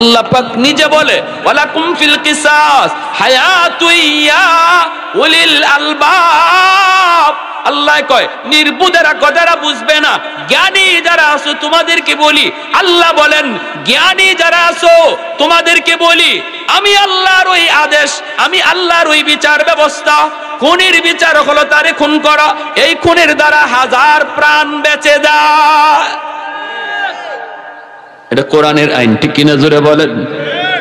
আল্লাহ পাক নিজে বলে ওয়ালাকুম ফিল কিসাস হায়াতুন ইয়া উলিল আলবাব। আল্লাহ কয় নির্বুধেরা কথাটা বুঝবে না, জ্ঞানী যারা আছো তোমাদেরকে বলি। আল্লাহ বলেন জ্ঞানী যারা আছো তোমাদেরকে বলি, আমি আল্লাহর ওই আদেশ, আমি আল্লাহর ওই বিচার ব্যবস্থা, খুনের বিচার হলো তারে খুন করা, এই খুনের দ্বারা হাজার প্রাণ বেঁচে যায়। এটা কোরআনের আইন, ঠিক কিনা জোরে বলেন।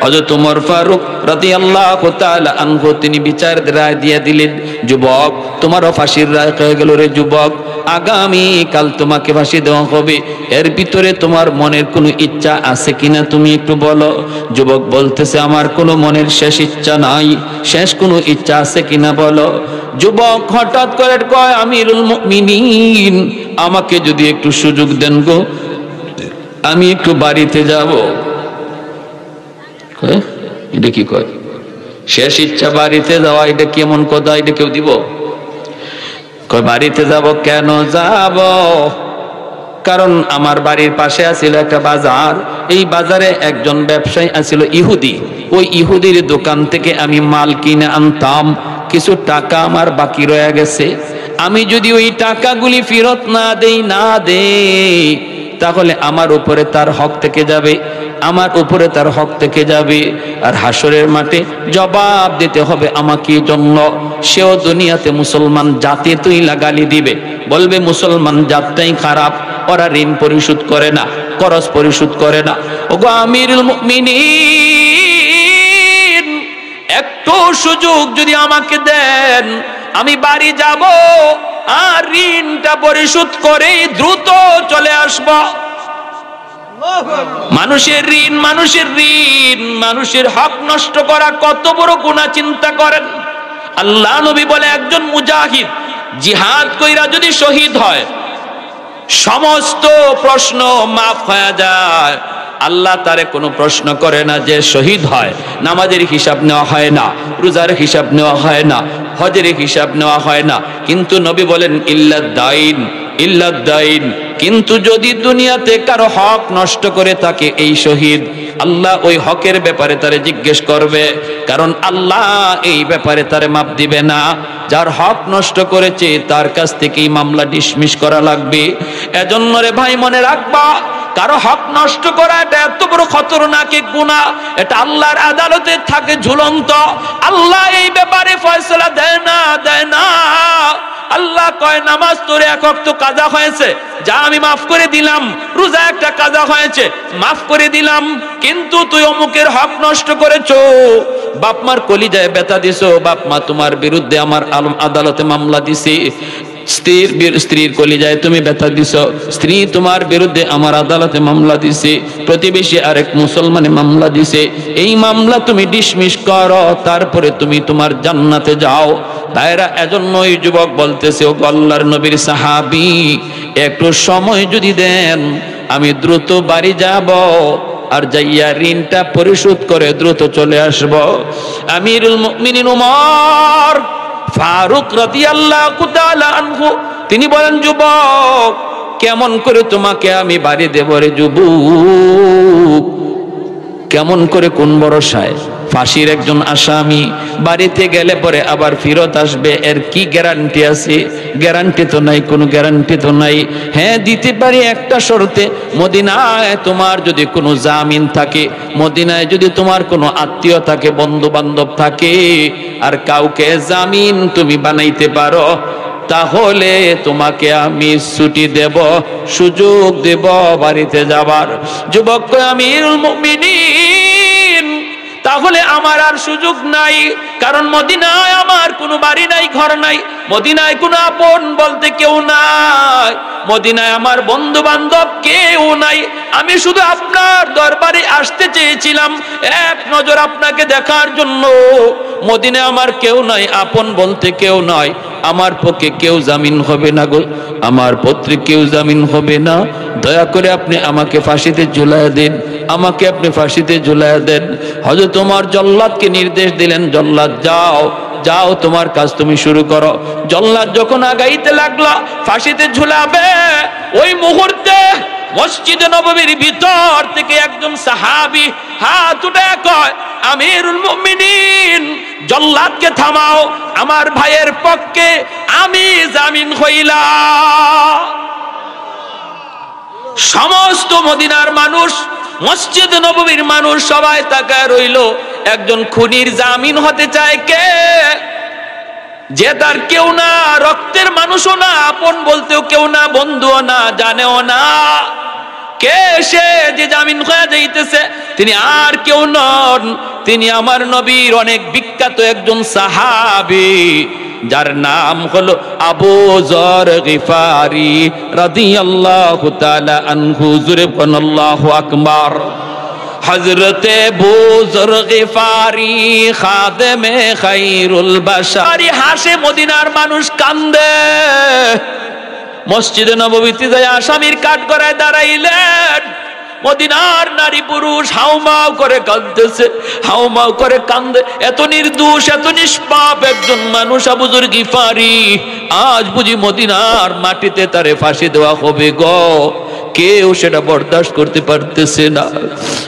হযরত ওমর ফারুক রাদিয়াল্লাহু তাআলা আনহু তিনি বিচারের রায় দিয়ে দিলেন, যুবক তোমারও ফাঁসির রায় হয়ে গেল রে যুবক, আগামী কাল তোমাকে ফাঁসি দেওয়া হবে। এর ভিতরে তোমার মনের কোনো ইচ্ছা আছে কিনা তুমি একটু বলো। যুবক বলতেছে আমার কোনো মনের শেষ ইচ্ছা নাই, শেষ কোনো ইচ্ছা আছে কিনা বলো। যুবক হঠাৎ করে কয় আমিরুল মুমিনিন আমাকে যদি একটু সুযোগ দেন গো, আমি একটু বাড়িতে যাব। এটা কি কয় শেষ ইচ্ছা বাড়িতে যাওয়া, এটা কেমন কথা, এটা কেউ দিব? কয় বাড়িতে যাব। কেন যাব? কারণ আমার বাড়ির পাশে আছিল একটা বাজার, এই বাজারে একজন ব্যবসায়ী আছিল ইহুদি, ওই ইহুদির দোকান থেকে আমি মাল কিনে আনতাম, কিছু টাকা আমার বাকি রয়ে গেছে। আমি যদি ওই টাকাগুলি ফেরত না দেই তাহলে আমার উপরে তার হক থেকে যাবে, আমার উপরে তার হক থেকে যাবে, আর হাসরের মাঠে জবাব দিতে হবে আমাকে জন্য। সেও দুনিয়াতে মুসলমান জাতি তুই লাগালি দিবে, বলবে মুসলমান জাতটাই খারাপ, ওরা ঋণ পরিশোধ করে না, খরচ পরিশোধ করে না। ওগো আমিরুল মুমিনিন একটু সুযোগ যদি আমাকে দেন, আমি বাড়ি যাব আর ঋণটা পরিশোধ করে দ্রুত চলে আসব। মানুষের ঋণ, মানুষের হক নষ্ট করা কত বড় গুনাহ চিন্তা করেন। আল্লাহ নবী বলে একজন মুজাহিদ জিহাদ কইরা যদি শহীদ হয় সমস্ত প্রশ্ন মাফ হয়ে যায়। আল্লাহ তারে কোনো প্রশ্ন করে না যে শহীদ হয়, নামাজের হিসাব নেওয়া হয় না, রোজার হিসাব নেওয়া হয় না, হজের হিসাব নেওয়া হয় না। কিন্তু নবী বলেন ইল্লাদ্দাইন, কিন্তু যদি দুনিয়াতে কারো হক নষ্ট করে থাকে এই শহীদ, আল্লাহ ওই হকের ব্যাপারে তারে জিজ্ঞেস করবে, কারণ আল্লাহ এই ব্যাপারে তারে মাপ দিবে না। যার হক নষ্ট করেছে তার কাছ থেকেই মামলা ডিসমিস করা লাগবে। এজন্য রে ভাই মনে রাখবা, কারো হক নষ্ট করা এটা এত বড় খতরনাক এক গুনাহ, এটা আল্লাহর আদালতে থাকে ঝুলন্ত। আল্লাহ এই ব্যাপারে ফয়সালা দেয় না। আল্লাহ কয় নামাজ তোর এক ওয়াক্ত কাজা হয়েছে, যা আমি মাফ করে দিলাম, রোজা একটা কাজা হয়েছে মাফ করে দিলাম, কিন্তু তুই অমুকের হক নষ্ট করেছো, বাপ মার কলিজায় ব্যথা দিছো, বাপ মা তোমার বিরুদ্ধে আমার আদালতে মামলা দিছে, স্ত্রীর কলিজায় তুমি ব্যথা দিছো, স্ত্রী তোমার বিরুদ্ধে আমার আদালতে মামলা দিছে, প্রতিবেশী আরেক মুসলমানে মামলা দিছে, এই মামলা তুমি ডিসমিস করো, তারপরে তুমি তোমার জান্নাতে যাও। তাইরা এজন্য ওই যুবক বলতেছে, ও আল্লাহর নবীর সাহাবী একটু সময় যদি দেন আমি দ্রুত বাড়ি যাব, আর যাইয়া ঋণটা পরিশোধ করে দ্রুত চলে আসব। আমিরুল মুমিনিন ওমর ফারুক রাদিয়াল্লাহু তাআলা আনহু তিনি বলেন, যুবক কেমন করে তোমাকে আমি বাড়ি দেব রে যুবক, কেমন করে, কোন ভরসায়? ফাঁসির একজন আসামি বাড়িতে গেলে পরে আবার ফেরত আসবে, এর কি গ্যারান্টি আছে? গ্যারান্টি তো নাই, কোনো গ্যারান্টি তো নাই। হ্যাঁ দিতে পারি একটা শর্তে, মদিনায় তোমার যদি কোনো জামিন থাকে, মদিনায় যদি তোমার কোনো আত্মীয় থাকে, বন্ধু বান্ধব থাকে, আর কাউকে জামিন তুমি বানাইতে পারো, তাহলে তোমাকে আমি ছুটি দেব, সুযোগ দেব বাড়িতে যাবার। যুবক আমিরুল মুমিনিন তাহলে আমার আর সুযোগ নাই, কারণ মদিনায় আমার কোনো বাড়ি নাই, ঘর নাই, মদিনায় কোনো আপন বলতে কেউ নাই, মদিনায় আমার বন্ধু বান্ধব কেউ নাই, আমি শুধু আপনার দরবারে আসতে চেয়েছিলাম এক নজর আপনাকে দেখার জন্য। মদিনায় আমার কেউ নাই, আপন বলতে কেউ নাই, আমার পক্ষে কেউ জামিন হবে না গো, আমার পত্রে কেউ জামিন হবে না, দয়া করে আপনি আমাকে ফাঁসিতে ঝুলাইয়া দেন, আমাকে আপনি ফাঁসিতে ঝুলাইয়া দেন। হযরত ওমর জল্লাদকে নির্দেশ দিলেন, জল্লাদ যাও তোমার কাজ তুমি শুরু করো। জল্লাদ যখন আগাইতে লাগলো ফাঁসিতে ঝুলাবে, ওই মুহূর্তে মসজিদে নববীর ভিতর থেকে একজন সাহাবী হাত উঠে কয়, আমিরুল মুমিনিন, জল্লাদকে থামাও, আমার ভাইয়ের পক্ষে আমি জামিন হইলাম। সমস্ত মদিনার মানুষ, মসজিদ নববীর মানুষ সবাই তাকায় রইল। একজন খুনির জামিন হতে চায় কে? যে তার কেউ না, রক্তের মানুষও না, আপন বলতেও কেউ না, বন্ধুও না, জানেও না। কে সে যে জামিন হয়ে যাইতেছে? তিনি আর কেউ নন, তিনি আমার নবীর অনেক বিখ্যাত একজন সাহাবী, যার নাম হলো আবু যর গিফারি রাদিয়াল্লাহু তাআলা আনহু। জুরে বলুন আল্লাহু আকবার। হযরতে আবু যর গিফারি খাদেমে খায়রুল বাশার হাসে, মদিনার মানুষ কান্দে। মসজিদে নববীতে যায় আসামির কাঠগড়ায় দাঁড়াইলেন। মদিনার নারী পুরুষ হাউমাউ করে কাঁদতেছে, হাউমাউ করে কান্দে। এত নির্দোষ, এত নিষ্পাপ একজন মানুষ আবু যর গিফারি, আজ বুঝি মদিনার মাটিতে তারে ফাঁসি দেওয়া হবে গো। কেউ সেটা বরদাস্ত করতে পারতেছে না।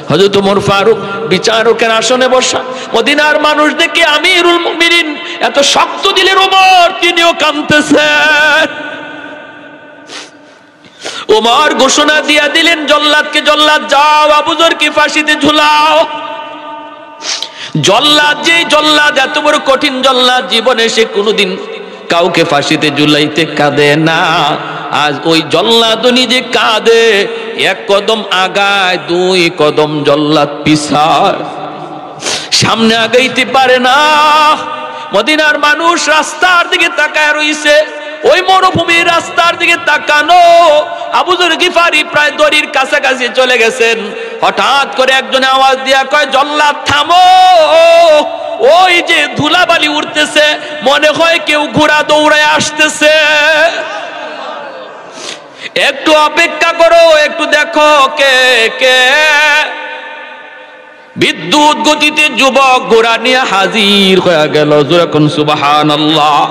হযরত ওমর ফারুক বিচারকের আসনে বসা, মদিনার মানুষ দেখে আমিরুল মুমিনিন এত শক্ত দিলের ওমর, তিনিও কাঁদতেছেন। ওমর ঘোষণা দিয়া দিলেন জল্লাদকে, জল্লাদ যাও আবু যরকে ফাঁসিতে ঝুলাও। জল্লাদ, যে জল্লাদ এত বড় কঠিন জল্লাদ, জীবনে সে কোনোদিন কাউকে ফাঁসিতে ঝুলাইতে কাঁদে না। আজ ওই জল্লাদ নিজে কাঁদে, এক কদম আগায়, দুই কদম জল্লাদ পিছায়, সামনে আগাইতে পারে না। মদিনার মানুষ রাস্তার দিকে তাকায় রইছে, ওই মরুভূমির রাস্তার দিকে তাকানো। আবু যর গিফারি প্রায় দড়ির কাছাকাছি চলে গেছেন। হঠাৎ করে একজনে আওয়াজ দিয়া কয়, জল্লাদ থামো। ওই যে ধুলাবালি উঠতেছে, মনে হয় কেউ ঘোড়া দৌড়ায় আসতেছে, একটু অপেক্ষা করো, একটু দেখো কে কে। বিদ্যুৎ গতিতে যুবক ঘোড়া নিয়ে হাজির হয়ে গেল। যখন সুবহানাল্লাহ,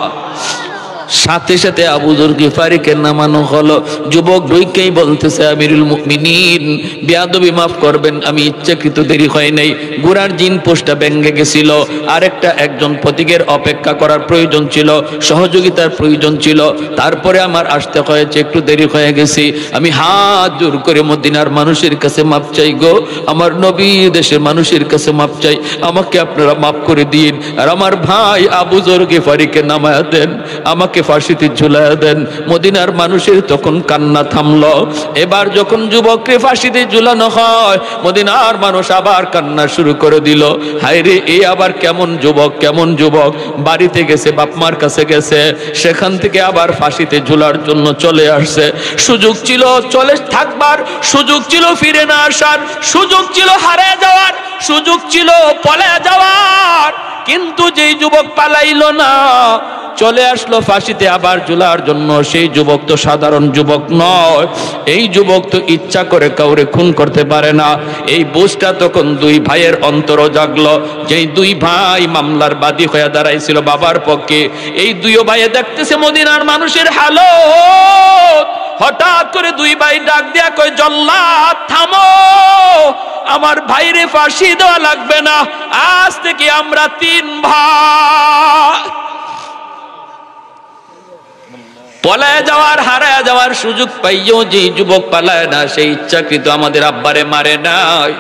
সাথে সাথে আবু যর গিফারিকে নামানো হলো। যুবক ডইকেই বলতেছে, আমিরুল মুমিনিন বেয়াদবি মাফ করবেন, আমি ইচ্ছাকৃত দেরি হয় নাই, ঘোড়ার জিন পোস্টটা ভেঙে গেছিল, আরেকটা একজন প্রতীকের অপেক্ষা করার প্রয়োজন ছিল, সহযোগিতার প্রয়োজন ছিল, তারপরে আমার আসতে হয়েছে, একটু দেরি হয়ে গেছি। আমি হাত জোর করে মদিনার মানুষের কাছে মাপ চাই গো, আমার নবী দেশের মানুষের কাছে মাপ চাই, আমাকে আপনারা মাফ করে দিন, আর আমার ভাই আবু যর গিফারিকে নামায়া দেন, আমাকে ফাঁসিতে ঝুলাইয়া দেন। মদিনার মানুষের তখন কান্না থামলো। এবার যখন যুবককে ফাঁসিতে ঝুলানো হয়, মদিনার মানুষ আবার কান্না শুরু করে দিল। হায় রে, এই আবার কেমন যুবক, কেমন যুবক, বাড়িতে গেছে, বাপমার কাছে গেছে, সেখান থেকে আবার ফাঁসিতে ঝুলার জন্য চলে আসছে। সুযোগ ছিল চলে থাকবার, সুযোগ ছিল ফিরে না আসার, সুযোগ ছিল হারিয়ে যাওয়ার, সুযোগ ছিল পলায় যাওয়ার, কিন্তু যেই যুবক পালাইলো না, চলে আসলো ফাঁসিতে আবার ঝুলার জন্য, সেই যুবক তো সাধারণ যুবক নয়। এই যুবক তো ইচ্ছা করে কাউরে খুন করতে পারে না। এই বুঝটা তখন দুই ভাইয়ের অন্তর জাগলো, যেই দুই ভাই মামলার বাদী হয়ে দাঁড়াইছিল বাবার পক্ষে। এই দুই ভাইয়ে দেখতেছে মদিনার মানুষের হালত। হঠাৎ করে দুই ভাই ডাক দিয়া কয়, জল্লাদ থামো, আমার ভাইরে ফাঁসি দেওয়া লাগবে না, আজ থেকে আমরা তিন ভাই। পলায় যাওয়ার, হারায় যাওয়ার সুযোগ পাইও যে যুবক পালায় না, সেই ইচ্ছাকৃত আমাদের আব্বারে মারে নাই,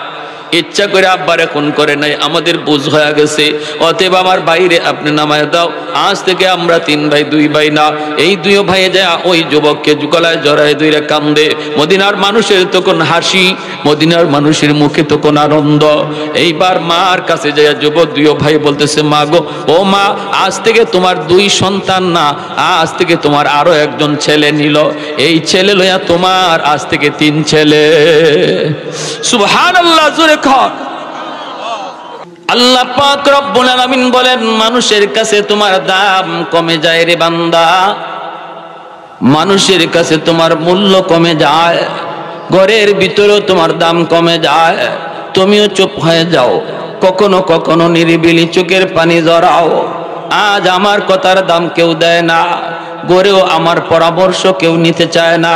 ইচ্ছা করে আব্বারে খুন করে নাই, আমাদের বুঝ হয়ে গেছে। অতএব আমার বাইরে আপনি নামায় দাও, আজ থেকে আমরা তিন ভাই, দুই ভাই না। এই দুই ভাইয়ে যায় ওই যুবককে গলায় জড়ায় ধরে কান্দে। মদিনার মানুষের তখন হাসি, মদিনার মানুষের মুখে তখন আনন্দ। এইবার মার কাছে যায় যুবক দুই ভাই বলতেছে, মা গো, ও মা, আজ থেকে তোমার দুই সন্তান না, আজ থেকে তোমার আরো একজন ছেলে নিল, এই ছেলে লইয়া তোমার আজ থেকে তিন ছেলে। সুবহানাল্লাহ, জোরে কর। আল্লাহ পাক রব্বুল আলামিন বলেন, মানুষের কাছে তোমার দাম কমে যায় রে বান্দা, মানুষের কাছে তোমার মূল্য কমে যায়, ঘরের ভিতরেও তোমার দাম কমে যায়, তুমিও চুপ হয়ে যাও, কখনো কখনো নিরিবিলি চোখের পানি জড়াও। আজ আমার কথার দাম কেউ দেয় না, গড়েও আমার পরামর্শ কেউ নিতে চায় না।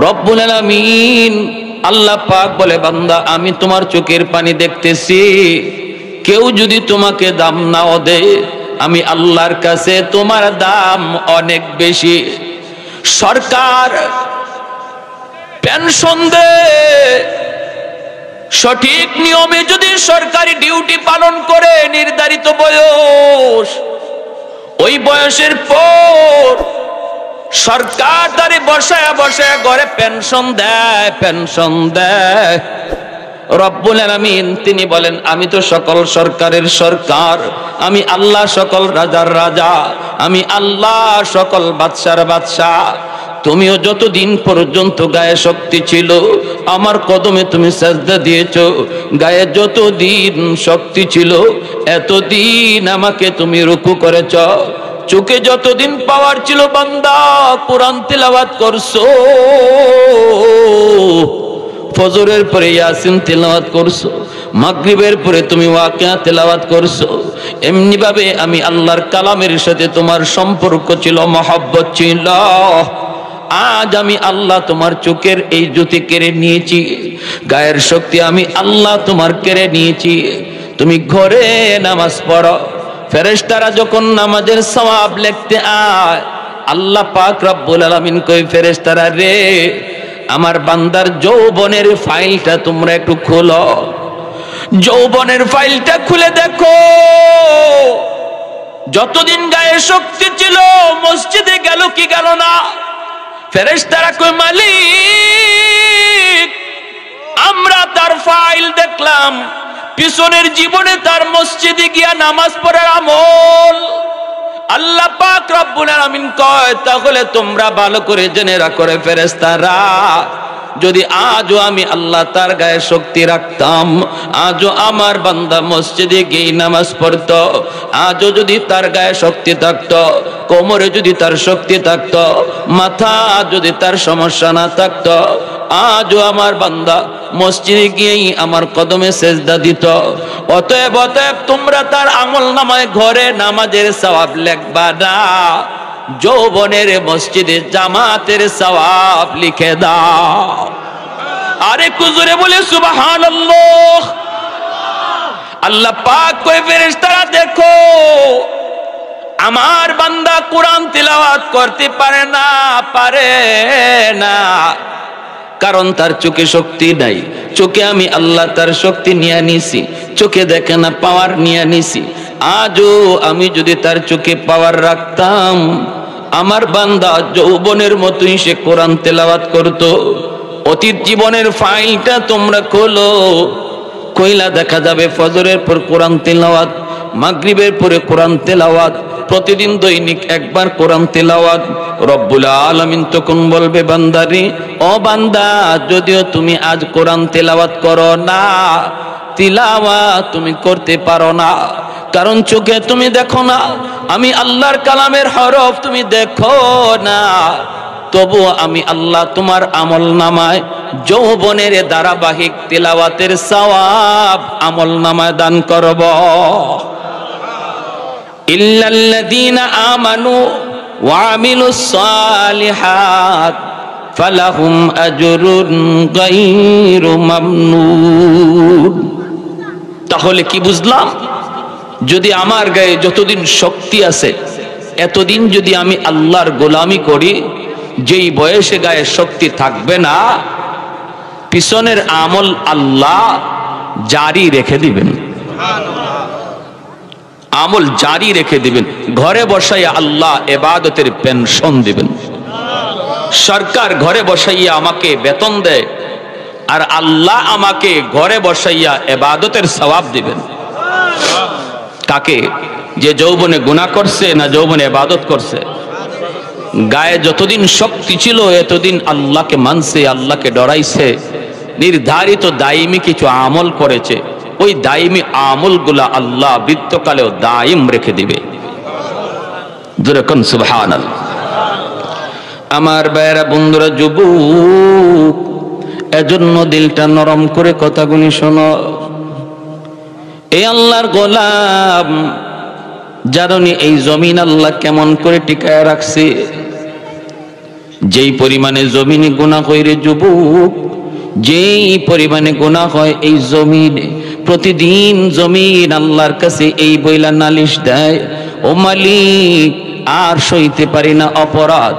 রব্বুল আলামিন আল্লাহ পাক বলে বান্দা আমি তোমার চোখের পানি দেখতেছি, কেউ যদি তোমাকে দাম নাও দেয় আমি আল্লাহর কাছে তোমার দাম অনেক বেশি। সরকার পেনশন দেয়, সঠিক নিয়মে যদি সরকারি ডিউটি পালন করে নির্ধারিত বয়স, ওই বয়সের পর সরকার তারে বসায় বসায় ঘরে পেনশন দেয়। রব্বুল আলামিন তিনি বলেন আমি তো সকল সরকারের সরকার, আমি আল্লাহ সকল রাজার রাজা, আমি আল্লাহ সকল বাদশার বাদশাহ। তুমিও যতদিন পর্যন্ত গায়ে শক্তি ছিল আমার কদমে তুমি সাজদা দিয়েছো, গায়ে যতদিন শক্তি ছিল এতদিন আমাকে তুমি রুকু করেছ, চোখে যতদিন পাওয়ার ছিল বান্দা কোরআন তেলাওয়াত করছো, ফজরের পরে ইয়াসিন তেলাওয়াত করছো, মাগরিবের পরে তুমি ওয়াকিয়া তেলাওয়াত করছো। এমনি ভাবে আমি আল্লাহর কালামের সাথে তোমার সম্পর্ক ছিল, মহব্বত ছিল। আজ আমি আল্লাহ তোমার চোখের এই জ্যোতি কেড়ে নিয়েছি, গায়ের শক্তি আমি আল্লাহ তোমার কেড়ে নিয়েছি। তুমি ঘরে নামাজ পড়ো, ফেরেশতারা যখন নামাজের সওয়াব লিখতে আয় আল্লাহ পাক রব্বুল আলামিন কই ফেরেশতারা রে আমার বান্দার যৌবনের ফাইলটা তোমরা একটু খোলো, যৌবনের ফাইলটা খুলে দেখো যতদিন গায়ে শক্তি ছিল মসজিদে গেল কি গেল না। ফেরেশতারা কই মালিক আমরা তার ফাইল দেখলাম, পিছনের জীবনে তার মসজিদে গিয়া নামাজ পড়ার আমল। আল্লাহ পাক রব্বুল আলামিন কয় তাহলে তোমরা ভালো করে জেনে রাখো রে ফেরেশতারা, যদি আজও আমি আল্লাহ তার গায়ে শক্তি রাখতাম, আজও আমার বান্দা মসজিদে গিয়ে নামাজ পড়তো, আজও যদি তার গায়ে শক্তি থাকতো, কোমরে যদি তার শক্তি থাকতো, মাথা যদি তার সমস্যা না থাকতো, আজও আমার বান্দা মসজিদে গিয়েই আমার কদমে সেজদা দিত। অতএব তোমরা তার আমল নামায় ঘরে নামাজের সওয়াব লিখবা না, যৌবনের মসজিদে জামাতের সওয়াব লিখে দাও। আরে কুজুরে বলে সুবহানাল্লাহ। আল্লাহ পাক কই ফেরেশতারা দেখো আমার বান্দা কোরআন তিলাওয়াত করতে পারে না কারণ তার চোখে শক্তি নাই। চোখে আমি আল্লাহ তার শক্তি নিয়ে নিছি, চোখে দেখে না পাওয়ার নিয়ে নিছি। আজও আমি যদি তার চোখে পাওয়ার রাখতাম আমার বান্দা যৌবনের মতোই সে কোরআন তেলাওয়াত করতো। অতীত জীবনের ফাইলটা তোমরা খোলো, কইলা দেখা যাবে ফজরের পর কোরআন তেলাওয়াত, মাগরিবের পরে কোরআন তেলাওয়াত, প্রতিদিন দৈনিক একবার কোরআন তেলাওয়াত। রব্বুল আলামিন তখন বলবে বান্দারে ও বান্দা যদিও তুমি আজ কোরআন তেলাওয়াত করো না, তিলাওয়াত তুমি করতে পারো না, কারণ চোখে তুমি দেখো না, আমি আল্লাহর কালামের হরফ তুমি দেখো না, তবুও আমি আল্লাহ তোমার আমল নামায় যৌবনের ধারাবাহিক তিলাওয়াতের সওয়াব আমল নামায় দান করব। ইল্লাল্লাযীনা আমানু ওয়া আমিলুস সালিহাত ফালাহুম আজরুন গায়রু মামনুন। তাহলে কি বুঝলাম? যদি আমার গায়ে যতদিন শক্তি আছে এতদিন যদি আমি আল্লাহর গোলামি করি, যেই বয়সে গায়ে শক্তি থাকবে না পিছনের আমল আল্লাহ জারি রেখে দিবেন, আমল জারি রেখে দিবেন। ঘরে বসাইয়া আল্লাহ ইবাদতের পেনশন দিবেন। সরকার ঘরে বসাইয়া আমাকে বেতন দেয় আর আল্লাহ আমাকে ঘরে বসাইয়া ইবাদতের সওয়াব দিবেন। কাকে? যে যৌবনে গুনাহ করছে না যৌবনে ইবাদত করছে। গায়ে যতদিন শক্তি ছিল এতদিন আল্লাহকে মানছে, আল্লাহকে ডরাইছে, নির্ধারিত দায়মি কিছু আমল করেছে, ওই দায়মি আমলগুলা আল্লাহ বৃত্তকালেও দায়ম রেখে দিবে। যেরকম সুবহানাল্লাহ। আমার ভাইয়েরা বন্ধুরা যুবক, এজন্য দিলটা নরম করে কথাগুলি শোনো। এই আল্লাহর গোলাম জানি এই জমিন আল্লাহ কেমন করে টিকায় রাখছে। যেই পরিমাণে জমিনে গুনাহ কইরে যুবক, যেই পরিমাণে গুনাহ হয় এই জমিনে, প্রতিদিন জমিন আল্লাহর কাছে এই বইলা নালিশ দেয়, ও মালিক আর সইতে পারি না অপরাধ,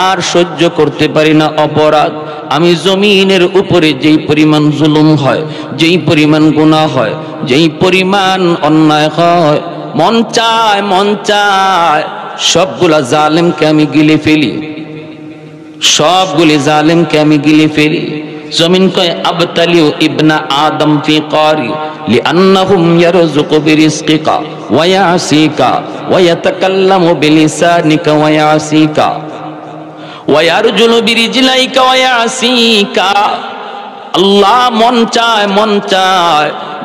আর সহ্য করতে পারি না অপরাধ। আমি জমিনের উপরে যেই পরিমাণ জুলুম হয়, যেই পরিমাণ গুনাহ হয়, যেই পরিমাণ অন্যায় হয়, মন চায় সবগুলা জালেমকে আমি গিলে ফেলি, সবগুলি জালেমকে আমি গিলে ফেলি। জমিন কয় আবতালিউ ইবনা আদম ফি কারি লিআন্নাহুম ইয়ারযুকু বিরিজকিকা ওয়া ইয়াসিকা ওয়া ইয়াতাকাল্লামু বিলিসানিকা ওয়া ইয়াসিকা ওয়া ইয়ারজুলু বিরিজলাইকা ওয়া ইয়াসিকা। আল্লাহ মন চায়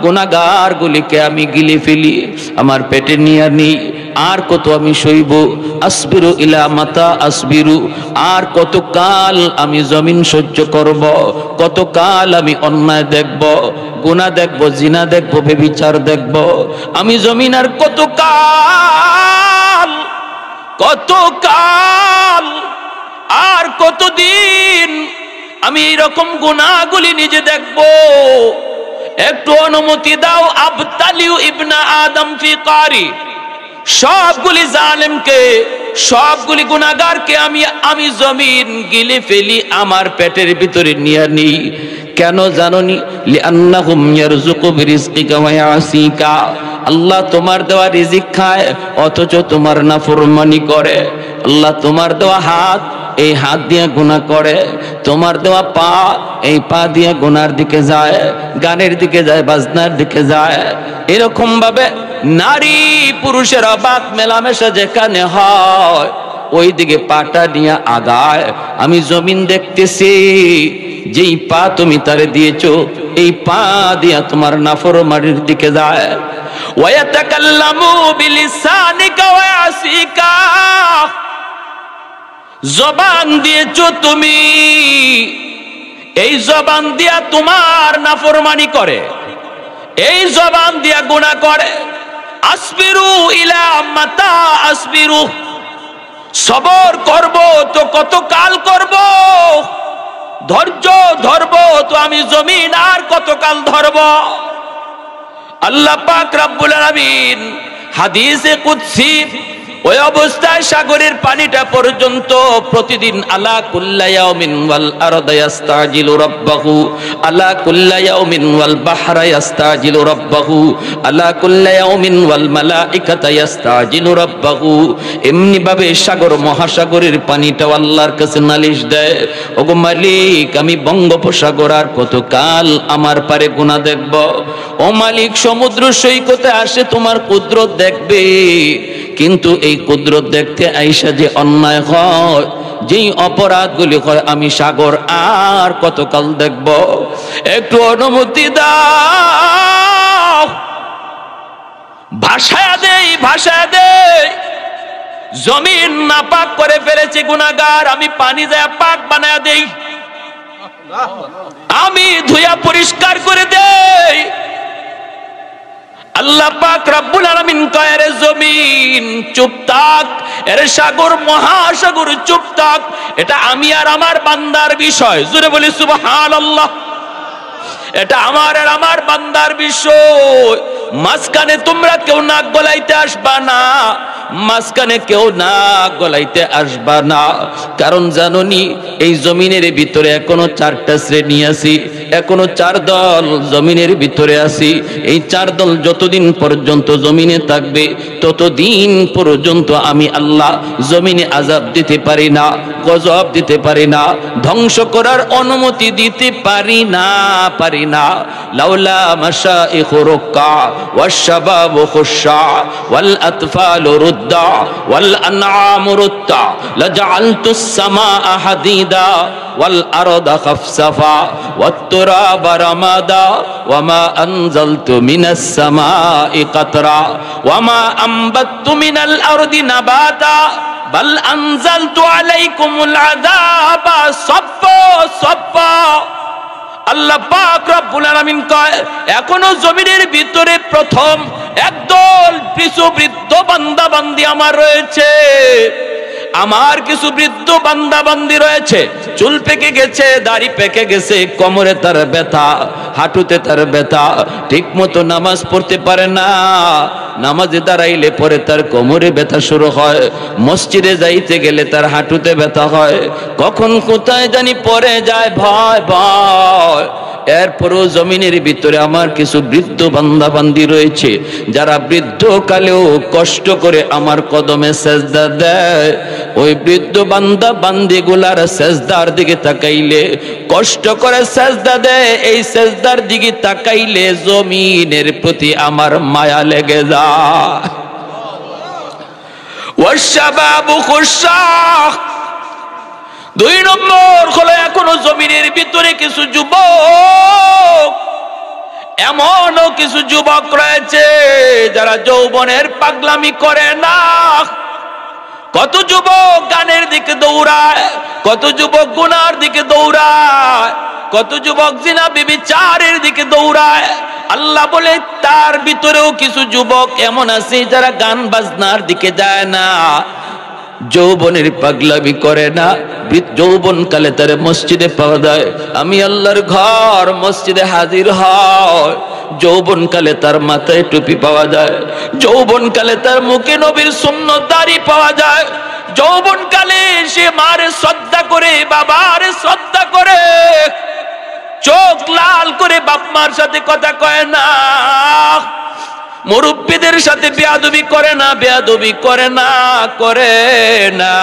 গুনাহগার গুলিকে আমি গিলে ফেলি, আমার পেটে নিয়ে নেই, আর কত আমি সইব। আসবিরু ইলা মাতা আসবিরু, আর কতকাল আমি জমিন সহ্য করব, কতকাল আমি অন্যায় দেখব, গুনাহ দেখব, জিনা দেখব, ব্যভিচার দেখব। আমি জমিন আর কতকাল আর কতদিন আমি এইরকম গুনাহগুলি নিজে দেখব। একটু অনুমতি দাও। আবতালিউ ইবনা আদম ফি কারি, সবগুলি জালেমকে, সবগুলি গুনাহগারকে আমি জমিন গিলে ফেলি, আমার পেটের ভিতরে নিয়ে নিই। কেন জানোনি? লিআন্নাহুম ইয়ারযুকু বিরিজকিকা ওয়া ইয়াসিকা। আল্লাহ তোমার দেওয়া রিজিক খায় অথচ তোমার নাফরমানি করে। আল্লাহ তোমার দেওয়া হাত, এই হাত দিয়ে গুনাহ করে। তোমার দেওয়া পা, এই পা দিয়ে গুনার দিকে যায়, গানের দিকে যায়, বাজনার দিকে যায়। এরকম ভাবে নারী পুরুষের বাত মেলামেশা যেখানে হয় ওই দিকে পাটা নিয়ে আগায়। আমি জমিন দেখতেছি, যেই পা তুমি তারে দিয়েছো এই পা দিয়া তোমার নাফরমানির দিকে যায়। ওয়া ইয়াতাকাল্লামু বিলিসানিকা ওয়া ইয়াসিকা, জবান দিয়েছো তুমি, এই জবান দিয়া তোমার নাফরমানি করে, এই জবান দিয়া গুনাহ করে। আসবিরু ইলা মাতা আসবিরু, সবর করব তো কতকাল করব, ধৈর্য ধরব তো আমি জমিন আর কতকাল ধরব। আল্লাহ পাক রব্বুল আলামিন হাদিসে কুদসি ওই অবস্থায় সাগরের পানিটা পর্যন্ত প্রতিদিন আলা কুল্লা ইয়াউমিন ওয়াল আরদা ইস্তাজিলু রাব্বাহু আলা কুল্লা ইয়াউমিন ওয়াল বাহরা ইস্তাজিলু রাব্বাহু আলা কুল্লা ইয়াউমিন ওয়াল মালাইকাতা ইস্তাজিলু রাব্বাহু। এমনি ভাবে সাগর মহাসাগরের পানিটা আল্লাহর কাছে নালিশ দেয়, ওগো মালিক আমি বঙ্গোপসাগর আর কতকাল আমার পারে গুনাহ দেখব। ও মালিক সমুদ্র সৈকতে আসে তোমার কুদরত দেখবে, কিন্তু এই কুদরত দেখতে আইসা যে অন্যায় হয়, যেই অপরাধগুলি হয়, আমি সাগর আর কতকাল দেখব। একটু অনুমতি দাও, ভাষায় দেই। জমিন নাপাক করে ফেলেছে গুনাহগার, আমি পানি যায় পাক বানায়া দেই, আমি ধুইয়া পরিষ্কার করে দেই। আল্লাহ পাক রব্বুল আলামিন কয়, রে জমিন চুপ থাক, এর সাগর মহাসাগর চুপ থাক, এটা আমি আর আমার বান্দার বিষয়। জোরে বলি সুবহানাল্লাহ। এটা আমার আর আমার বান্দার বিষয়। মাঝখানে তোমরা কেউ নাক গলাইতে আসবা না, মাঝখানে কেউ নাক গলাইতে আসবা না। কারণ জানোনি এই জমিনের ভিতরে এখনো 4টা শ্রেণী আছে, এখনো 4 দল জমিনের ভিতরে আছে। এই 4 দল যতদিন পর্যন্ত জমিনে থাকবে ততদিন পর্যন্ত আমি আল্লাহ জমিনে আযাব দিতে পারি না, গজব দিতে পারি না, ধ্বংস করার অনুমতি দিতে পারি না। লাউলা মাশাইখু রুক্কা والشباب خشع والأطفال ردا والأنعام ردا لجعلت السماء حديدا والأرض خفصفا والتراب رمادا وما أنزلت من السماء قطرا وما أنبت من الأرض نباتا بل أنزلت عليكم العذاب صفا صفا। আল্লাহ পাক রব্বুল আলামিন কয়, এখনো জমিনের ভিতরে প্রথম একদল কিছু বৃদ্ধ বান্দা বান্দি আমার রয়েছে। আমার কিছু বৃদ্ধ বান্দা বান্দি রয়েছে, চুল পেকে গেছে, দাড়ি পেকে গেছে, কোমরে তার ব্যথা, হাঁটুতে তার ব্যথা, ঠিক মতো নামাজ পড়তে পারে না, নামাজে দাঁড়াইলে পরে তার কোমরে ব্যথা শুরু হয়, মসজিদে যাইতে গেলে তার হাঁটুতে ব্যথা হয়, কখন কোথায় জানি পড়ে যায়, ভয় ভয়। এরপরও জমিনের ভিতরে আমার কিছু বৃদ্ধ বান্দা বান্দি রয়েছে, যারা বৃদ্ধ কালেও কষ্ট করে আমার কদমে সেজদা দেয়। ওই বৃদ্ধ বান্দা বান্দিগুলার সেজদার দিকে তাকাইলে, কষ্ট করে সেজদা দেয়, এই সেজদার দিকে তাকাইলে জমিনের প্রতি আমার মায়া লেগে যায়। ওয়াশবাবু খুশাক। 2 নম্বর হলো এখনো জমিনের ভিতরে কিছু যুবক, এমনও কিছু যুবক রয়েছে যারা যৌবনের পাগলামি করে না। কত যুবক গানের দিকে দৌড়ায়, কত যুবক গুনার দিকে দৌড়ায়, কত যুবক জিনা ব্যভিচারের দিকে দৌড়ায়। আল্লাহ বলে তার ভিতরেও কিছু যুবক এমন আছে যারা গান বাজনার দিকে যায় না, যৌবনের পাগলামি করে না। যৌবন কালে তার মসজিদে পাওয়া যায়, আমি আল্লাহর ঘর মসজিদে হাজির হয়। যৌবন কালে তার মাথায় টুপি পাওয়া যায়, যৌবন কালে তার মুখে নবীর সুন্নত দাড়ি পাওয়া যায়, যৌবন কালে সে মারে শ্রদ্ধা করে, বাবারে শ্রদ্ধা করে, চোখ লাল করে বাপ মার সাথে কথা কয় না, মুরব্বীদের সাথে বেয়াদবি করে না, বেয়াদবি করে না, করে না।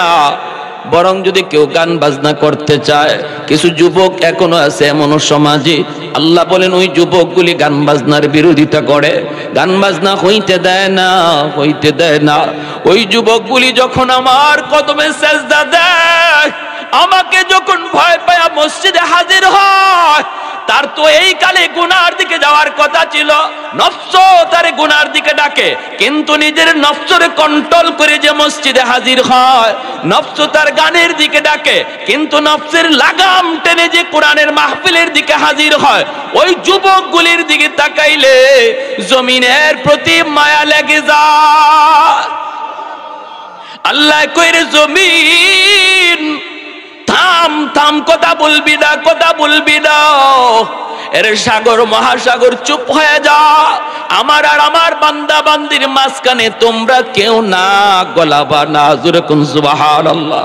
বরং যদি কেউ গান বাজনা করতে চায়, কিছু যুবক এখনো আছে এমন সমাজে, আল্লাহ বলেন ওই যুবকগুলি গান বাজনার বিরোধিতা করে, গান বাজনা হইতে দেয় না, হইতে দেয় না। ওই যুবকগুলি যখন আমার কদমে সেজদা দেয়, আমাকে যখন ভয় পায়া মসজিদে হাজির হয়, তার তো এই কালে গুনার দিকে যাওয়ার কথা ছিল, নফস তারে গুনার দিকে ডাকে, কিন্তু নিজের নফসরে কন্ট্রোল করে যে মসজিদে হাজির হয়, নফস তার গানের দিকে ডাকে, কিন্তু নফসের লাগাম টেনে যে কোরআনের মাহফিলের দিকে হাজির হয়, ওই যুবকগুলির দিকে তাকাইলে জমিনের প্রতি মায়া লেগে যায়। আল্লাহ কইরে জমিন থাম থাম, কথা বলবি না, কথা বলবি না। এর সাগর মহাসাগর চুপ হয়ে যা, আমার আর আমার বান্দা বান্দির মাঝখানে তোমরা কেউ না গলাবা না। জোরে কোন সুবহানাল্লাহ।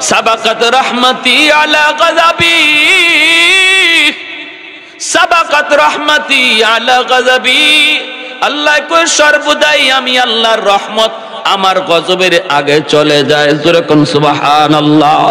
সাবাকাত রহমতি আলা গযাবি, সাবাকাত রহমতি আলা গযাবি। আল্লাহ কই সর্বদাই আমি আল্লাহর রহমত আমার গজবের আগে চলে যায়। জোরে কোন সুবহানাল্লাহ।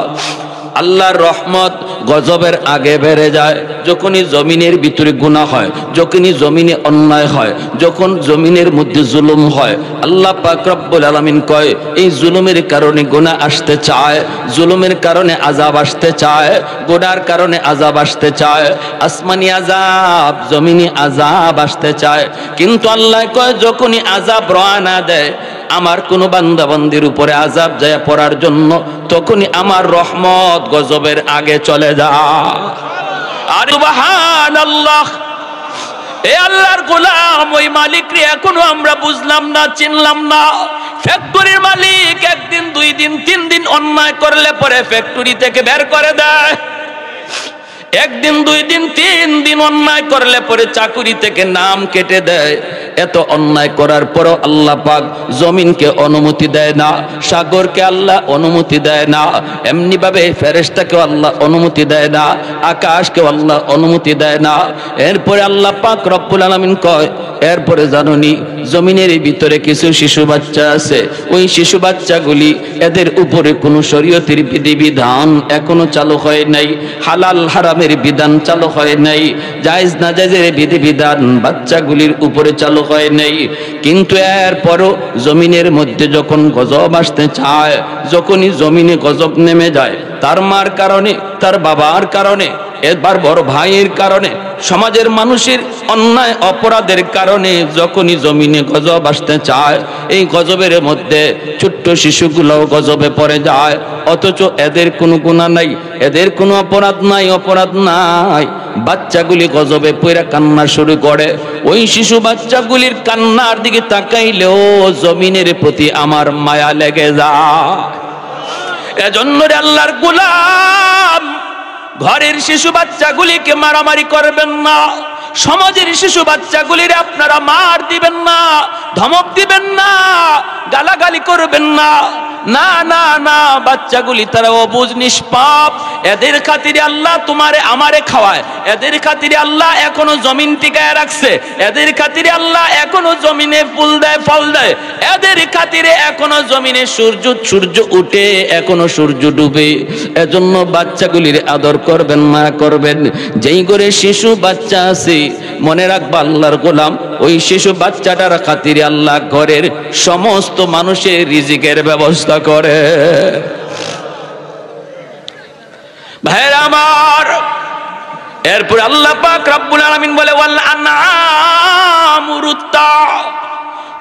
আল্লাহর রহমত গজবের আগে বেড়ে যায় যখনই জমিনের ভিতরে গুনাহ হয়, যখনই জমিনে অন্যায় হয়, যখন জমিনের মধ্যে জুলুম হয়। আল্লাহ পাক রব্বুল আলামিন কয় এই জুলুমের কারণে গুনাহ আসতে চায়, জুলুমের কারণে আযাব আসতে চায়, গুনার কারণে আযাব আসতে চায়, আসমানি আযাব জমিনি আযাব আসতে চায়। কিন্তু আল্লাহ কয় যখনই আযাব রওনা দেয় আমার কোন বান্দা বান্দির উপরে আযাব যায় পড়ার জন্য, তখনই আমার রহমত গজবের আগে চলে যায়। আর সুবহানাল্লাহ। এ আল্লাহর গোলাম, ওই মালিক রে এখনো আমরা বুঝলাম না, চিনলাম না। ফ্যাক্টরির মালিক একদিন, 2 দিন, 3 দিন অন্যায় করলে পরে ফ্যাক্টরি থেকে বের করে দেয়। একদিন, 2 দিন, 3 দিন অন্যায় করলে পরে চাকুরি থেকে নাম কেটে দেয়। এত অন্যায় করার পরও আল্লাহ পাক জমিনকে অনুমতি দেয় না, সাগরকে আল্লাহ অনুমতি দেয় না, এমনি ভাবে ফেরেশতাকে আল্লাহ অনুমতি দেয় না, আকাশকে আল্লাহ অনুমতি দেয় না। এরপরে আল্লাহ পাক রব্বুল আলামিন কয় এরপরে জানোনি জমিনের ভিতরে কিছু শিশু বাচ্চা আছে, ওই শিশু বাচ্চাগুলি এদের উপরে কোনো শরীয়তের বিধিবিধান এখনো চালু হয় নাই, হালাল হারামের বিধান চালু হয় নাই, জায়েজ নাজায়েজের বিধিবিধান বাচ্চাগুলির উপরে চালু হয় নাই। কিন্তু এরপরও জমিনের মধ্যে যখন গজব আসতে চায়, যখনই জমিনে গজব নেমে যায়, তার মার কারণে, তার বাবার কারণে, এবার বড় ভাইয়ের কারণে, সমাজের মানুষের অন্যায় অপরাধের কারণে যখনই জমিনে গজব আসতে চায়, এই গজবের মধ্যে ছোট্ট শিশুগুলোও গজবে পড়ে যায়। অথচ এদের কোনো গুনাহ নাই, এদের কোনো অপরাধ নাই, অপরাধ নাই। বাচ্চাগুলি গজবে পড়ে কান্না শুরু করে। ওই শিশু বাচ্চাগুলির কান্নার দিকে তাকাইলেও জমিনের প্রতি আমার মায়া লেগে যায়। এজন্য রে আল্লাহর গোলাম, ঘরের শিশু বাচ্চাগুলিকে মারামারি করবেন না, সমাজের শিশু বাচ্চাগুলির আপনারা মার দিবেন না, ধমক দিবেন না, গালাগালি করবেন না। না না না, বাচ্চাগুলি তারা অবুঝ নিষ্পাপ, এদের খাতিরে আল্লাহ তোমারে আমারে খাওয়ায়, এদের খাতিরে আল্লাহ এখনো জমিন টিকায় রাখছে, এদের খাতিরে আল্লাহ এখনো জমিনে ফুল দেয় ফল দেয়, এদের খাতিরে এখনো জমিনে সূর্য উঠে এখনো সূর্য ডুবে। এজন্য বাচ্চাগুলির আদর করবেন, মায়া করবেন। যেই করে শিশু বাচ্চা আছে, মনে রাখবা আল্লাহর গোলাম, ওই শিশু বাচ্চাটার খাতিরে আল্লাহ ঘরের সমস্ত মানুষের রিজিকের ব্যবস্থা করে। ভাইরা আমার, এরপর আল্লাহ পাক রব্বুল আলামিন বলে ওয়াল আনআমুরুত্তা,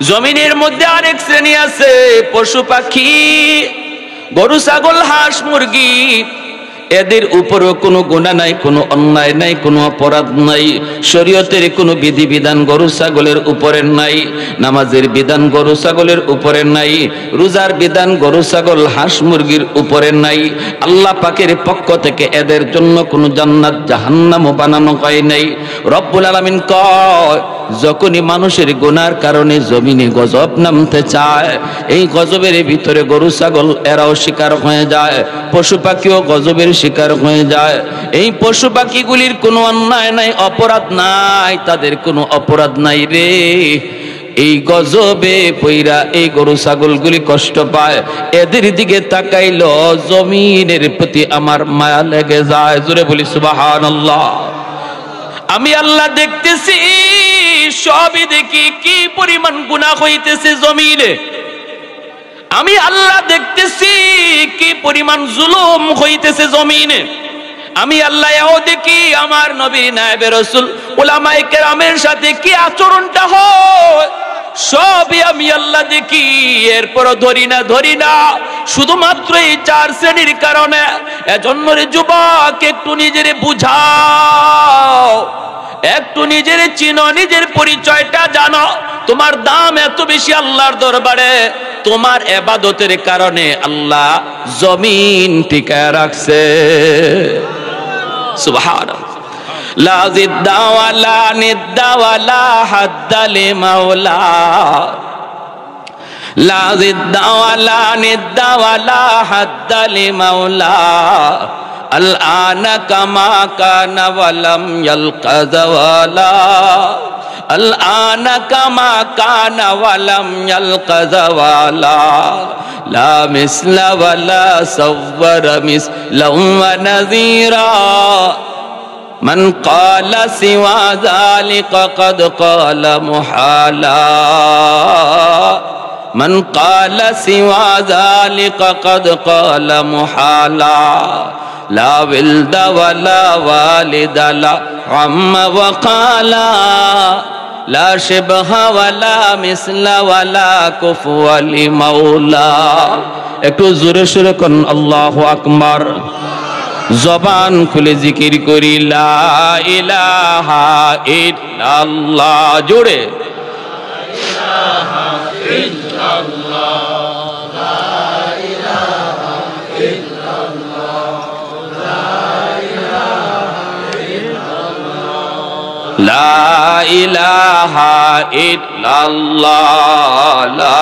জমিনের মধ্যে আরেক শ্রেণী আছে, পশু পাখি, গরু ছাগল হাঁস মুরগি, এদের উপরও কোনো গুনাহ নাই, কোনো অন্যায় নাই, কোনো অপরাধ নাই। শরীয়তের কোনো বিধিবিধান গরু ছাগলের উপরে নাই, নামাজের বিধান গরু ছাগলের উপরে নাই, রোজার বিধান গরু ছাগল হাঁস মুরগির উপরে নাই। আল্লাহ পাকের পক্ষ থেকে এদের জন্য কোনো জান্নাত জাহান্নামও বানানো হয় নাই। রব্বুল আলামিন কয়, যখনই মানুষের গুনার কারণে জমিনে গজব নামতে চায়, এই গজবের ভিতরে গরু ছাগল এরাও শিকার হয়ে যায়, পশু পাখিও গজবের শিকার হয়ে যায়। এই পশু পাখিগুলির কোনো অন্যায় নাই, অপরাধ নাই, তাদের কোনো অপরাধ নাই রে। এই গজবে পইরা এই গরু ছাগলগুলি কষ্ট পায়, এদের দিকে তাকাইল জমিনের প্রতি আমার মায়া লেগে যায়। জোরে বলি সুবহানাল্লাহ। আমি আল্লাহ দেখতেছি, সবই দেখি কি পরিমাণ গুনাহ হইতেছে জমিনে। আমি আল্লাহ দেখতেছি কি পরিমাণ জুলুম হইতেছে জমিনে। আমি আল্লাহ এও দেখি আমার নবী নায়েবে রাসূল উলামায়ে কেরামের সাথে কি আচরণটা হয়, সবই আমি আল্লাহ দেখি। এরপরও ধরি না, শুধুমাত্র এই চার শ্রেণীর কারণে। এজন্য রে যুবক, একটু নিজেরে বুঝাও, একটু নিজের চিনো, নিজের পরিচয়টা জানো। তোমার দাম এত বেশি আল্লাহর দরবারে, তোমার ইবাদতের কারণে আল্লাহ জমিন টিকায় রাখছে। সুবহানাল্লাহ। লা জিদ্দা ওয়ালা নিদ্দা ওয়ালা হাদ্দা লিমাওলা, লা জিদ্দা ওয়ালা নিদ্দা ওয়ালা হাদ্দা লিমাওলা, আল আনা কামা কানা ওয়ালাম ইয়ালকা যাওয়ালা, আল আনা কামা কানা ওয়ালাম ইয়ালকা যাওয়ালা, লা মিসলা ওয়ালা সাওয়ারা মিসলাহু ওয়া নাযীরা, মান ক্বালা সিওয়া যালিকা ক্বাদ ক্বালা মুহালা, মান ক্বালা সিওয়া যালিকা ক্বাদ ক্বালা মুহালা, লা ওয়ালদা ওয়ালা ওয়ালিদা লা আম্মা ওয়া ক্বালা, লা শিবহা ওয়ালা মিসলা ওয়ালা কুফুয়া লিমাওলা। একটু জোরে সোরে কোন আল্লাহু আকবার। জবান খুলে জিকির করি লা ইলাহা ইল্লাল্লাহ। জোরে লা ইলাহা ইল্লাল্লাহ, লা ইলাহা ইল্লাল্লাহ, লা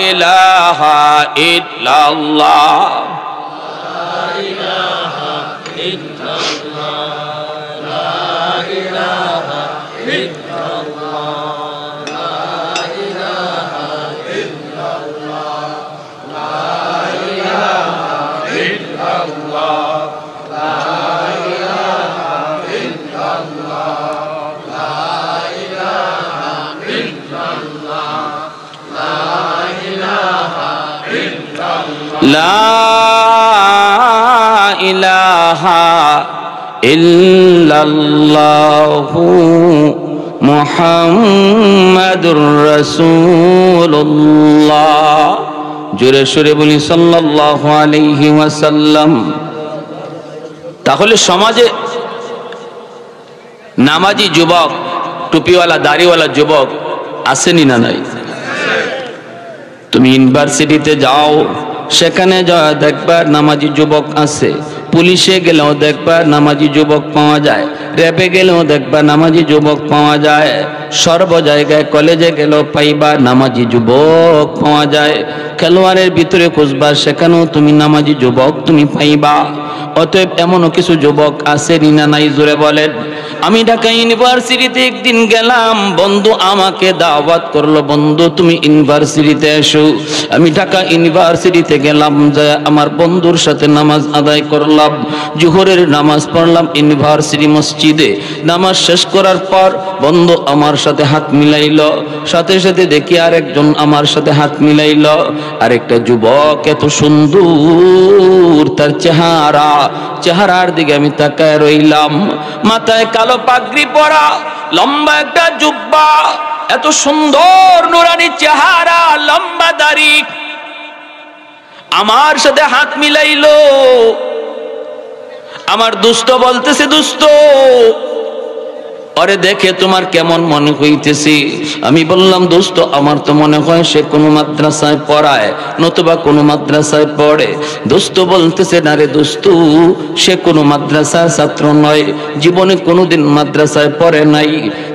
ইলাহা ইল্লাল্লাহ, লা ইলাহা ইল্লাল্লাহ, লা ইলাহা ইল্লাল্লাহ, লা ইলাহা ইল্লাল্লাহু মুহাম্মাদুর রাসূলুল্লাহ। জোরে সোরে বলি সাল্লাল্লাহু আলাইহি ওয়াসাল্লাম। তাহলে সমাজে নামাজি যুবক, টুপিওয়ালা দাড়িওয়ালা যুবক আসেনি না নাই? তুমি ইউনিভার্সিটিতে যাও, সেখানে যাওয়া দেখবা নামাজি যুবক আছে, পুলিশে গেলেও দেখবা নামাজি যুবক পাওয়া যায়, র্যাবে গেলেও দেখবা নামাজি যুবক পাওয়া যায়, সর্ব জায়গায় কলেজে গেলেও পাইবা নামাজি যুবক পাওয়া যায়, খেলোয়াড়ের ভিতরে খুঁজবা সেখানেও তুমি নামাজি যুবক তুমি পাইবা। অতএব এমনও কিছু যুবক আছে না নাই জোরে বলেন। আমি ঢাকা ইউনিভার্সিটিতে একদিন গেলাম, বন্ধু আমাকে দাওয়াত করলো, বন্ধু তুমি ইউনিভার্সিটিতে এসো। আমি ঢাকা ইউনিভার্সিটিতে গেলাম, যায় আমার বন্ধুর সাথে নামাজ আদায় করলাম, জোহরের নামাজ পড়লাম ইউনিভার্সিটি মসজিদে। নামাজ শেষ করার পর বন্ধু আমার সাথে হাত মিলাইল, সাথে সাথে দেখি আরেকজন আমার সাথে হাত মিলাইল, আরেকটা যুবক এত সুন্দর তার চেহারার দিকে আমি তাকায় রইলাম, মাথায় কালো পাগড়ি পরা, লম্বা একটা জুব্বা, এত সুন্দর নুরানি চেহারা, লম্বা দাড়ি, আমার সাথে হাত মিলাইলো। আমার দুস্থ বলতেছে, দুস্থ ওরে দেখে তোমার কেমন মনে হইতেছে? আমি বললাম, দোস্ত আমার তো মনে হয় সে কোনো মাদ্রাসায় পড়ায়, নতুবা কোনো মাদ্রাসায় পড়ে। দোস্ত বলতেছে, না রে দোস্ত, সে কোনো মাদ্রাসার ছাত্র নয়, জীবনে কোনোদিন মাদ্রাসায় পড়ে নাই,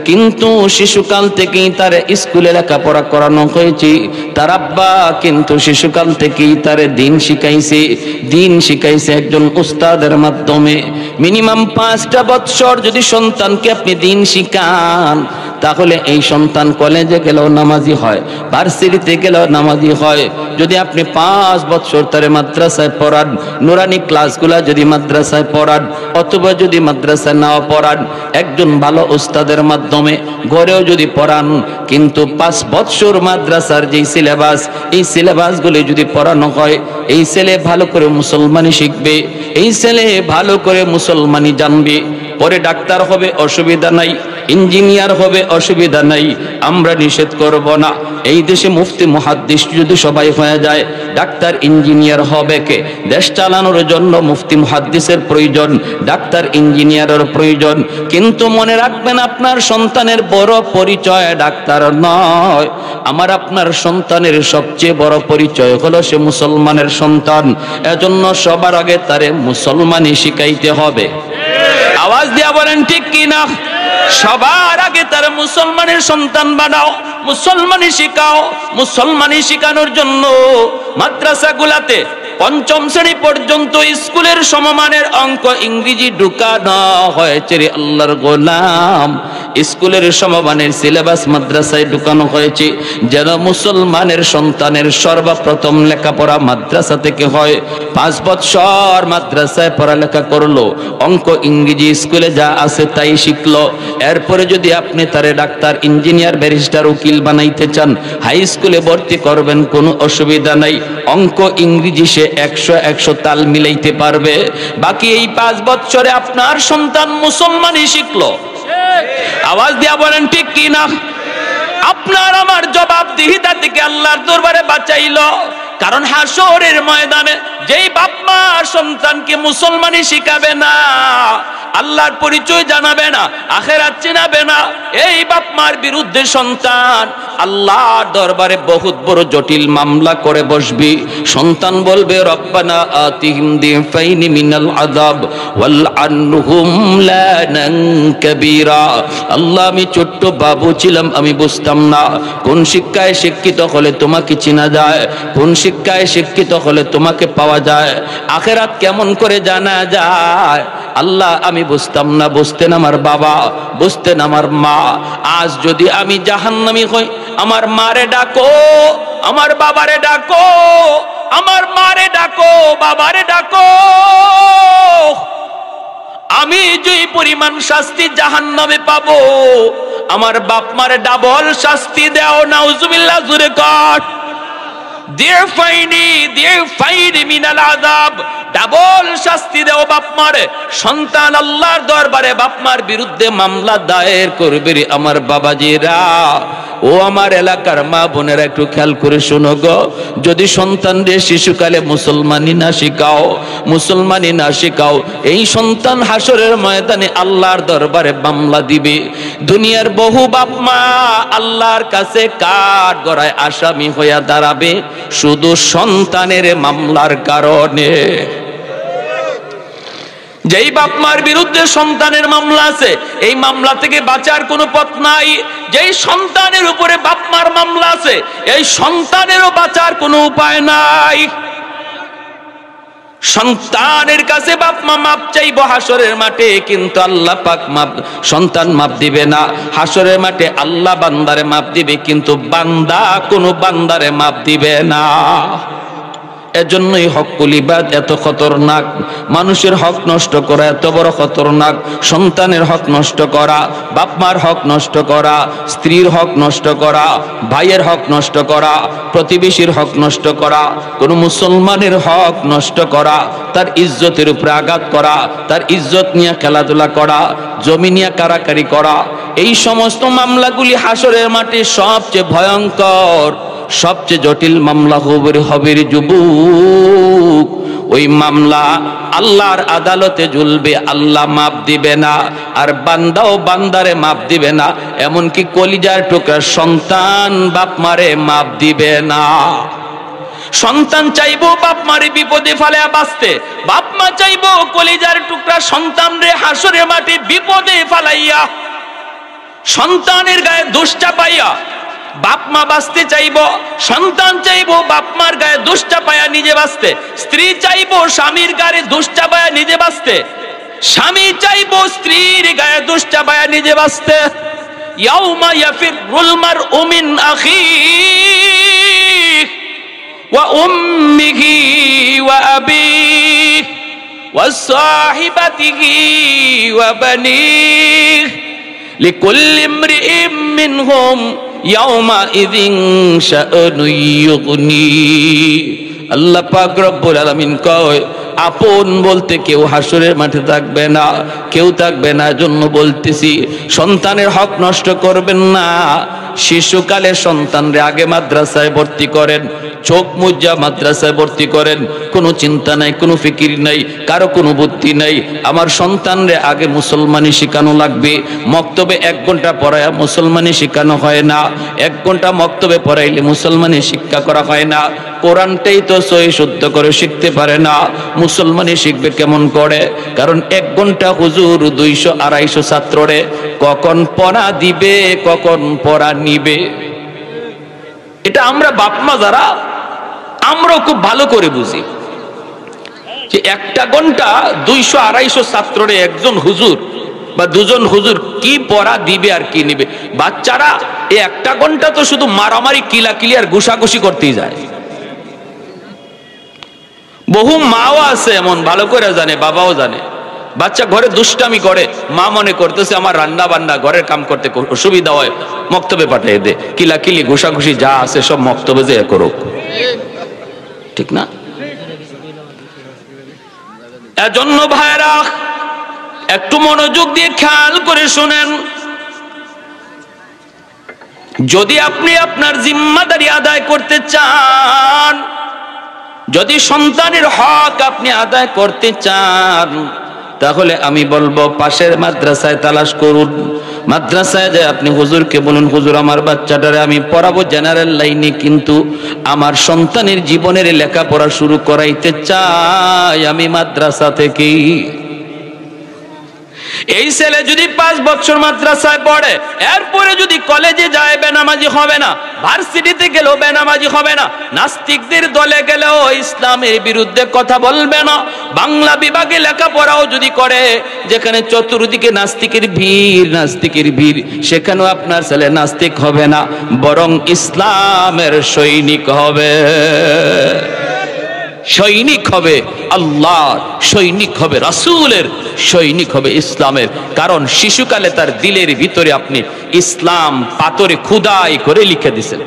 কিন্তু শিশুকাল থেকেই তার স্কুলে লেখাপড়া করানো হয়েছে। তার আব্বা কিন্তু শিশুকাল থেকেই তার দিন শিখাইছে একজন উস্তাদের মাধ্যমে। মিনিমাম 5টা বৎসর যদি সন্তানকে আপনি দিন শিখান, তাহলে এই সন্তান কলেজে গেলেও নামাজি হয়, ভার্সিটিতে গেলেও নামাজি হয়। যদি আপনি 5 বছর তারে মাদ্রাসায় পড়ান, নুরানি ক্লাসগুলা যদি মাদ্রাসায় পড়ান, অথবা যদি মাদ্রাসায় নাও পড়ান, একজন ভালো উস্তাদের মাধ্যমে ঘরেও যদি পড়ান, কিন্তু 5 বছর মাদ্রাসার যেই সিলেবাস, এই সিলেবাসগুলি যদি পড়ানো হয়, এই ছেলে ভালো করে মুসলমানি শিখবে, এই ছেলে ভালো করে মুসলমানি জানবে, পরে ডাক্তার হবে অসুবিধা নাই, ইঞ্জিনিয়ার হবে অসুবিধা নাই, আমরা নিষেধ করব না। এই দেশে মুফতি মুহাদ্দিস যদি সবাই হয়ে যায়, ডাক্তার ইঞ্জিনিয়ার হবে কে? দেশ চালানোর জন্য মুফতি মুহাদ্দিসের প্রয়োজন, ডাক্তার ইঞ্জিনিয়ারের প্রয়োজন। কিন্তু মনে রাখবেন, আপনার সন্তানের বড় পরিচয় ডাক্তার নয়, আমার আপনার সন্তানের সবচেয়ে বড় পরিচয় হলো সে মুসলমানের সন্তান। এজন্য সবার আগে তারে মুসলমানি শিখাইতে হবে। আওয়াজ দিয়া বলেন ঠিক কি না? সবার আগে তারা মুসলমানের সন্তান বানাও, মুসলমানি শিখাও। মুসলমানি শিখানোর জন্য মাদ্রাসাগুলাতে 5ম শ্রেণী পর্যন্ত স্কুলের সমমানের অঙ্ক ইংরেজি ঢুকানো হয়েছে রে আল্লাহর গোলাম। স্কুলের সমমানের সিলেবাস মাদ্রাসায় ঢুকানো হয়েছে, যেন মুসলমানের সন্তানের সর্বপ্রথম লেখাপড়া মাদ্রাসা থেকে হয়। 5 বছর মাদ্রাসায় পড়ালেখা করলো, অঙ্ক ইংরেজি স্কুলে যা আছে তাই শিখলো। এরপরে যদি আপনি তারে ডাক্তার ইঞ্জিনিয়ার ব্যারিস্টার উকিল বানাইতে চান, হাই স্কুলে ভর্তি করবেন, কোনো অসুবিধা নাই। অঙ্ক ইংরেজি সে 100 তাল মিলাইতে পারবে। বাকি এই 5 বছরে আপনার সন্তান মুসলমানই শিখলো। আওয়াজ দিয়া বলেন ঠিক কি না? আপনার আমার জবাবদিহিতা থেকে আল্লাহর দরবারে বাঁচাইলো। কারণ হাসরের ময়দানে যেই বাপ মা সন্তানকে মুসলমানি শিখাবে না, আল্লাহর পরিচয় জানাবে না, আখিরাত চিনাবে না, এই বাপ মার বিরুদ্ধে সন্তান আল্লাহর দরবারে বহুত বড় জটিল মামলা করে বসবে। সন্তান বলবে, রব্বানা আতিহিম দিফাইনি মিনাল আযাব ওয়াল আনহুম লানান কাবীরা। আল্লাহ, আমি ছোট্ট বাবু ছিলাম, আমি বুঝতাম না কোন শিক্ষায় শিক্ষিত হলে তোমাকে চেনা যায়, কোন শিক্ষায় শিক্ষিত হলে তোমাকে পাওয়া যায়, আখিরাত কেমন করে জানা যায়। আল্লাহ, আমি বুঝতাম না, বুঝতেন আমার বাবা, বুঝতেন আমার মা। আজ যদি আমি জাহান্নামী হই, আমার মারে ডাকো, আমার বাবারে ডাকো, আমার মারে ডাকো, বাবারে ডাকো। আমি যে পরিমাণ শাস্তি জাহান্নামে পাবো, আমার বাপ মারে ডাবল শাস্তি দাও। নাউজুবিল্লাহ, জোরে কর। দিফাইনি মিনাল আযাব, ডাবল শাস্তি দাও বাপ মারে। সন্তান আল্লাহর দরবারে বাপ মার বিরুদ্ধে মামলা দায়ের করবে রে আমার বাবাজিরা। ও আমার এলাকার মা বোনেরা, একটু খেয়াল করে শোনো গো। যদি সন্তানদের শিশুকালে মুসলমানি না শিখাও, এই সন্তান হাসরের ময়দানে আল্লাহর দরবারে মামলা দিবে। দুনিয়ার বহু বাপ মা আল্লাহর কাছে কাঠ গড়ায় আসামি হইয়া দাঁড়াবে। শুধু সন্তানের মামলার কারণে। যেই বাপ মার বিরুদ্ধে সন্তানের মামলা আছে, এই মামলা থেকে বাঁচার কোনো পথ নাই। যেই সন্তানের উপরে বাপ মার মামলা আছে, এই সন্তানেরও বাঁচার কোনো উপায় নাই। সন্তানের কাছে বাপ মা মাপ চাইব হাসরের মাঠে, কিন্তু আল্লাহ পাক মাপ, সন্তান মাপ দিবে না। হাসরের মাঠে আল্লাহ বান্দারে মাপ দিবে, কিন্তু বান্দা কোনো বান্দারে মাপ দিবে না। এজন্যই হকুল ইবাদ এত খতরনাক। মানুষের হক নষ্ট করা এত বড় খতরনাক। সন্তানের হক নষ্ট করা, বাপ মার হক নষ্ট করা, স্ত্রীর হক নষ্ট করা, ভাইয়ের হক নষ্ট করা, প্রতিবেশীর হক নষ্ট করা, কোন মুসলমানের হক নষ্ট করা, তার ইজ্জতের উপরে আঘাত করা, তার ইজ্জত নিয়ে খেলাধুলা করা, জমি নিয়ে কারাকারি করা, এই সমস্ত মামলাগুলি হাসরের মাঠে সবচেয়ে ভয়ঙ্কর, সবচেয়ে জটিল মামলা হবে রে যুবক। ওই মামলা আল্লাহর আদালতে ঝুলবে, আল্লাহ মাপ দিবে না, আর বান্দাও বান্দারে মাপ দিবে না, এমনকি কলিজার টুকরা সন্তান বাপ মারে মাপ দিবে না। সন্তান চাইবো বাপ মারে বিপদে ফেলে বাঁচতে, বাপ মা চাইবো কলিজার টুকরা সন্তান রে হাসরের মাঠে বিপদে ফেলাইয়া, সন্তানের গায়ে দোষ চাপাইয়া বাপ মা বাঁচতে চাইবো, সন্তান চাইবো বাপ মার গায়ে দোষ চাপায়া নিজে বাঁচতে, স্ত্রী চাইবো স্বামীর গায়ে দোষ চাপায়া নিজে বাঁচতে, স্বামী চাইবো স্ত্রীর গায়ে দোষ চাপায়া নিজে বাঁচতে। ইয়াউমা ইয়াফিরুল মারউ মিন আখিহি ওয়া উম্মিহি ওয়া আবিহি ওয়া সাহিবাতিহি ওয়া বানিহি লিকুল্লি ইমরিইম মিনহুম ইয়াউমা ইযিন শাআনু ইউগনি। আল্লাহ পাক রব্বুল আলামিন কয়, আপন বলতে কেউ হাসরের মাঠে থাকবে না, কেউ থাকবে না। জন্য বলতেছি, সন্তানের হক নষ্ট করবেন না। শিশুকালে সন্তানরে আগে মাদ্রাসায় ভর্তি করেন, চোখ মুজ্জা মাদ্রাসায় ভর্তি করেন, কোনো চিন্তা নাই, কোনো ফিকির নাই, কারো কোনো বুদ্ধি নাই। আমার সন্তানরে আগে মুসলমানি শেখানো লাগবে। মক্তবে 1 ঘন্টা পড়ায় মুসলমানি শেখানো হয় না, 1 ঘন্টা মক্তবে পড়াইলে মুসলমানি শিক্ষা করা হয় না। কোরআনটাই তো সহি শুদ্ধ করে শিখতে পারে না, মুসলমানি শিখবে কেমন করে? কারণ 1 ঘন্টা হুজুর 200-250 ছাত্ররে কখন পড়া দিবে, কখন পড়া নিবে, এটা আমরা বাপ মা যারা, আমরাও খুব ভালো করে বুঝি যে 1 ঘন্টা 200-250 ছাত্ররে একজন হুজুর বা 2জন হুজুর কি পড়া দিবে আর কি নিবে। বাচ্চারা এই 1 ঘন্টা তো শুধু মারামারি, কিলাকিলি আর ঘুষাঘুষি করতেই যায়। বহু মাও আছে এমন, ভালো করে জানে, বাবাও জানে, বাচ্চা ঘরে দুষ্টামি করে, মা মনে করতেছে আমার রান্না বান্না ঘরের কাম করতে অসুবিধা হয়, মক্তবে পাঠিয়ে দে, কিলাকিলি ঘুষাঘুষি যা আছে সব মক্তবে যে করুক, ঠিক না? এজন্য ভাইরা একটু মনোযোগ দিয়ে খেয়াল করে শুনেন, যদি আপনি আপনার জিম্মাদারি আদায় করতে চান, যদি সন্তানের হক আপনি আদায় করতে চান, তাহলে আমি বলবো পাশের মাদ্রাসায় তালাশ করুন। মাদ্রাসায় যায় আপনি হুজুরকে বলুন, হুজুর আমার বাচ্চাটারে আমি পড়াবো জেনারেল লাইনে, কিন্তু আমার সন্তানের জীবনের লেখাপড়া শুরু করাইতে চাই আমি মাদ্রাসা থেকেই। এই ছেলে যদি 5 বছর মাদ্রাসায় পড়ে, এরপরে যদি কলেজে যায় বেনামাজি হবে না, ভার্সিটিতে গেলেও বেনামাজি হবে না, নাস্তিকদের দলে গেলেও ইসলামের বিরুদ্ধে কথা বলবে না, বাংলা বিভাগে লেখাপড়াও যদি করে, যেখানে চতুর্দিকে নাস্তিকের ভিড়, সেখানেও আপনার ছেলে নাস্তিক হবে না, বরং ইসলামের সৈনিক হবে, সৈনিক হবে আল্লাহর, সৈনিক হবে রাসূলের, সৈনিক হবে ইসলামের। কারণ শিশুকালে তার দিলের ভিতরে আপনি ইসলাম পাথরে খোদাই করে লিখে দিয়েছেন।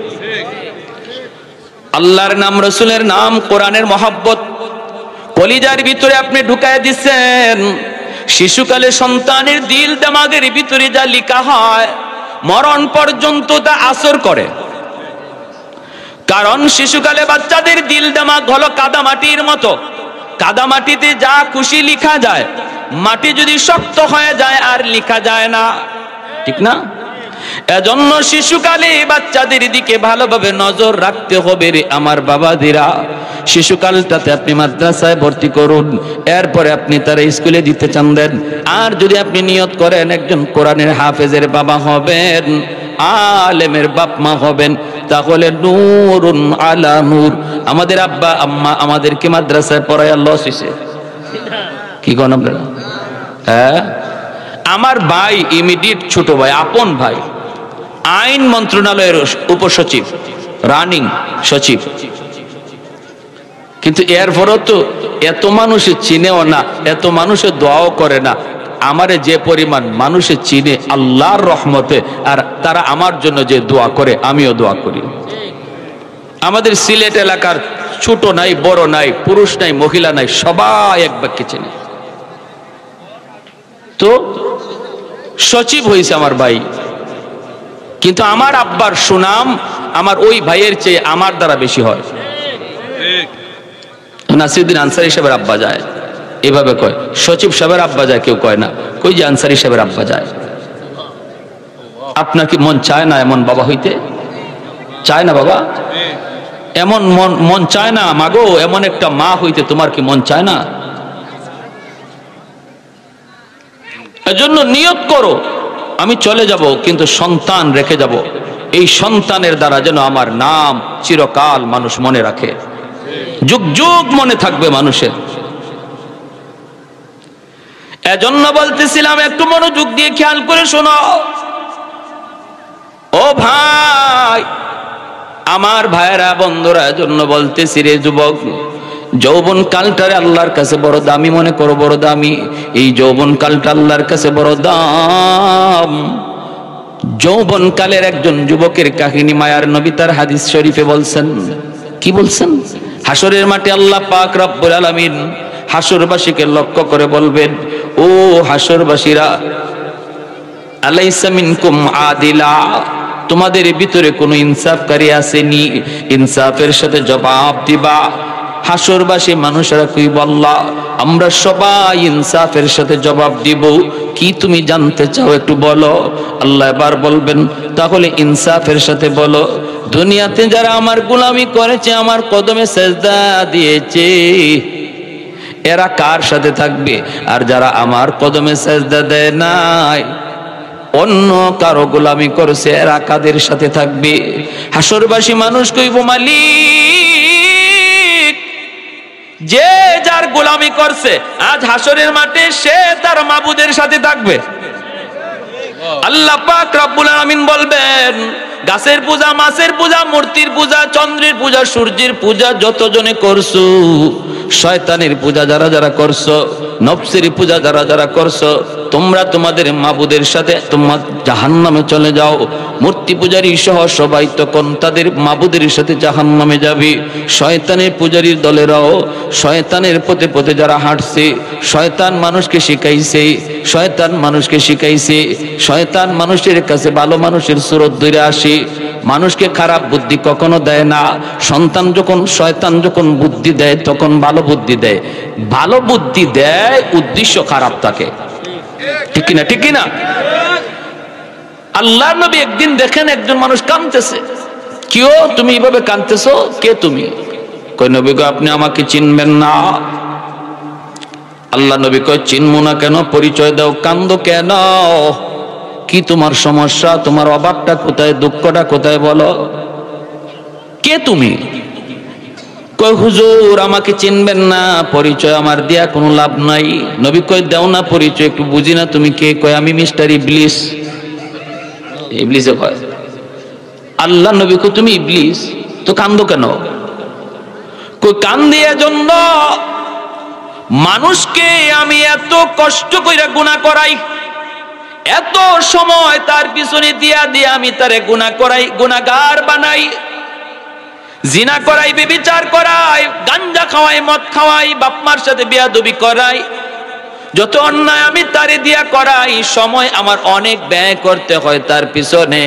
আল্লাহর নাম, রাসূলের নাম, কোরআনের মহব্বত কলিজার ভিতরে আপনি ঢুকায় দিচ্ছেন। শিশুকালে সন্তানের দিল দিমাগের ভিতরে যা লেখা হয়, মরণ পর্যন্ত তা আসর করে। কারণ শিশুকালে বাচ্চাদের দিল দিমাগ হলো কাদামাটির মতো, কাদামাটিতে যা খুশি লেখা যায়, মাটি যদি শক্ত হয়ে যায় আর লেখা যায় না, ঠিক না? এজন্য শিশুকালে বাচ্চাদের দিকে ভালোভাবে নজর রাখতে হবে রে আমার বাবাদিরা। শিশুকালটাতে আপনি মাদ্রাসায় ভর্তি করুন, এরপরে আপনি তারা স্কুলে দিতে চান দেন। আর যদি আপনি নিয়ত করেন একজন কোরআনের হাফেজের বাবা হবেন, আলেমের বাপ মা হবেন, তাহলে নূরুন আলা নূর। আমাদের আব্বা আম্মা আমাদেরকে মাদ্রাসায় পড়ায় লস হইছে, কি কোন আপনারা? হ্যাঁ, আমার ভাই ইমিডিয়েট ছোট ভাই, আপন ভাই, আইন মন্ত্রণালয়ের উপসচিব, রানিং সচিব, কিন্তু এরপরও তো এত মানুষে চিনেও না, এত মানুষের দোয়াও করে না। আমারে যে পরিমাণ মানুষে চিনে আল্লাহর রহমতে, আর তারা আমার জন্য যে দোয়া করে আমিও দোয়া করি। আমাদের সিলেট এলাকার ছোট নাই, বড় নাই, পুরুষ নাই, মহিলা নাই, সবাই এক বাক্যে চেনে। তো সচিব হয়েছে আমার ভাই, কিন্তু আমার আব্বার সুনাম আমার ওই ভাইয়ের চেয়ে আমার দ্বারা বেশি হয়। নাসিরউদ্দিন আনসারী সাহেবের আব্বা যায়, এভাবে কয়। সচিব সাহেবের আব্বা যায় কেউ কয় না, কই যে আনসারী সাহেবের আব্বা যায়। আপনার কি মন চায় না এমন বাবা হইতে? চায় না বাবা? এমন মন চায় না মাগো, এমন একটা মা হইতে তোমার কি মন চায় না? এজন্য নিয়ত করো আমি চলে যাব, কিন্তু সন্তান রেখে যাব। এই সন্তানের দ্বারা যেন আমার নাম চিরকাল মানুষ মনে রাখে, যুগ যুগ মনে থাকবে মানুষের। এজন্য বলতেছিলাম, একটু মনোযোগ দিয়ে খেয়াল করে শোনো ও ভাই, আমার ভাইয়েরা, বন্ধুরা, এজন্য বলতেছি রে যুবক, যৌবন কালটারে আল্লাহর কাছে বড় দামি মনে করো, বড় দামি। এই যৌবন কালটা আল্লাহর কাছে বড় দাম। যৌবন কালের একজন যুবকের কাহিনী মায়ার নবী তার হাদিস শরীফে বলছেন। কি বলছেন? হাসরের মাঠে আল্লাহ পাক রব্বুল আলামিন হাসরবাসীকে লক্ষ্য করে বলবেন, ও হাসরবাসীরা, আলাইসা মিনকুম আদিলা, তোমাদের ভিতরে কোনো ইনসাফকারী আসেনি? ইনসাফের সাথে জবাব দিবা। হাসরবাসী মানুষেরা কই বললা, আমরা সবাই ইনসাফের সাথে জবাব দিব। কি তুমি জানতে চাও একটু বলো। আল্লাহ এবার বলবেন, তাহলে ইনসাফের সাথে বলো, দুনিয়াতে যারা আমার গোলামি করেছে, আমার কদমে সেজদা দিয়েছে, এরা কার সাথে থাকবে? আর যারা আমার কদমে সেজদা দেয় নাই, অন্য কারো গোলামি করছে, এরা কাদের সাথে থাকবে? হাসরবাসী মানুষ কইব, মালিক, যে যার গোলামি করছে আজ হাসরের মাঠে সে তার মাবুদের সাথে থাকবে। আল্লাহ পাক রব্বুল আলামিন বলবেন, গাছের পূজা, মাছের পূজা, মূর্তির পূজা, চন্দ্রের পূজা, সূর্যের পূজা যতজনে করছো, শয়তানের পূজা যারা যারা করছো, নফসের পূজা যারা যারা করছো, তোমরা তোমাদের মাবুদের সাথে তোমরা জাহান্নামে চলে যাও। মূর্তি পূজারী সহ সবাই তখন তাদের মাবুদের সাথে জাহান্নামে যাবে। শয়তানের পূজারীর দলেরাও শয়তানের পথে পথে যারা হাঁটছে, শয়তান মানুষকে শিখাইছে, শয়তান মানুষকে শিখাইছে, শয়তান মানুষের কাছে ভালো মানুষের সুরত ধরে আসে, মানুষকে খারাপ বুদ্ধি কখনো দেয় না। সন্তান যখন, শয়তান যখন বুদ্ধি দেয় তখন ভালো বুদ্ধি দেয়, ভালো বুদ্ধি দেয় উদ্দেশ্য খারাপ থাকে, ঠিক কিনা? ঠিক কিনা? আল্লাহ নবী একদিন দেখেন একজন মানুষ কাঁদতেছে। কেউ তুমি এইভাবে কাঁদতেছো, কে তুমি? কই নবী গো, আপনি আমাকে চিনবেন না। আল্লাহ নবী কয়, চিনবো না কেন? পরিচয় দাও। কান্দো কেন? কি তোমার সমস্যা? তোমার অভাবটা কোথায়? দুঃখটা কোথায় বলো? কে তুমি? কই হুজুর আমাকে চিনবেন না, পরিচয় আমার দেয়া কোনো লাভ নাই। নবী কয়, দাও না পরিচয়, একটু বুঝি না তুমি কে। কয়, আমি মিস্টার ইবলিস। ইবলিসে কয়, আল্লাহ নবী কয়, তুমি ইবলিস? তো কান্দো কেন? কই, কান্দি এজন্য, মানুষকে আমি এত কষ্ট কইরা গুনাহ করাই, এত সময় তার পিছনে দিয়া দিয়া আমি তারে গুনাহ করাই, গুনাহগার বানাই, জিনা করাই, ব্যভিচার করাই, গাঞ্জা খাওয়াই, মদ খাওয়াই, বাপমার সাথে বেয়াদবি করাই, যত অন্যায় আমি তারে দিয়া করাই। সময় আমার অনেক ব্যয় করতে হয় তার পিছনে,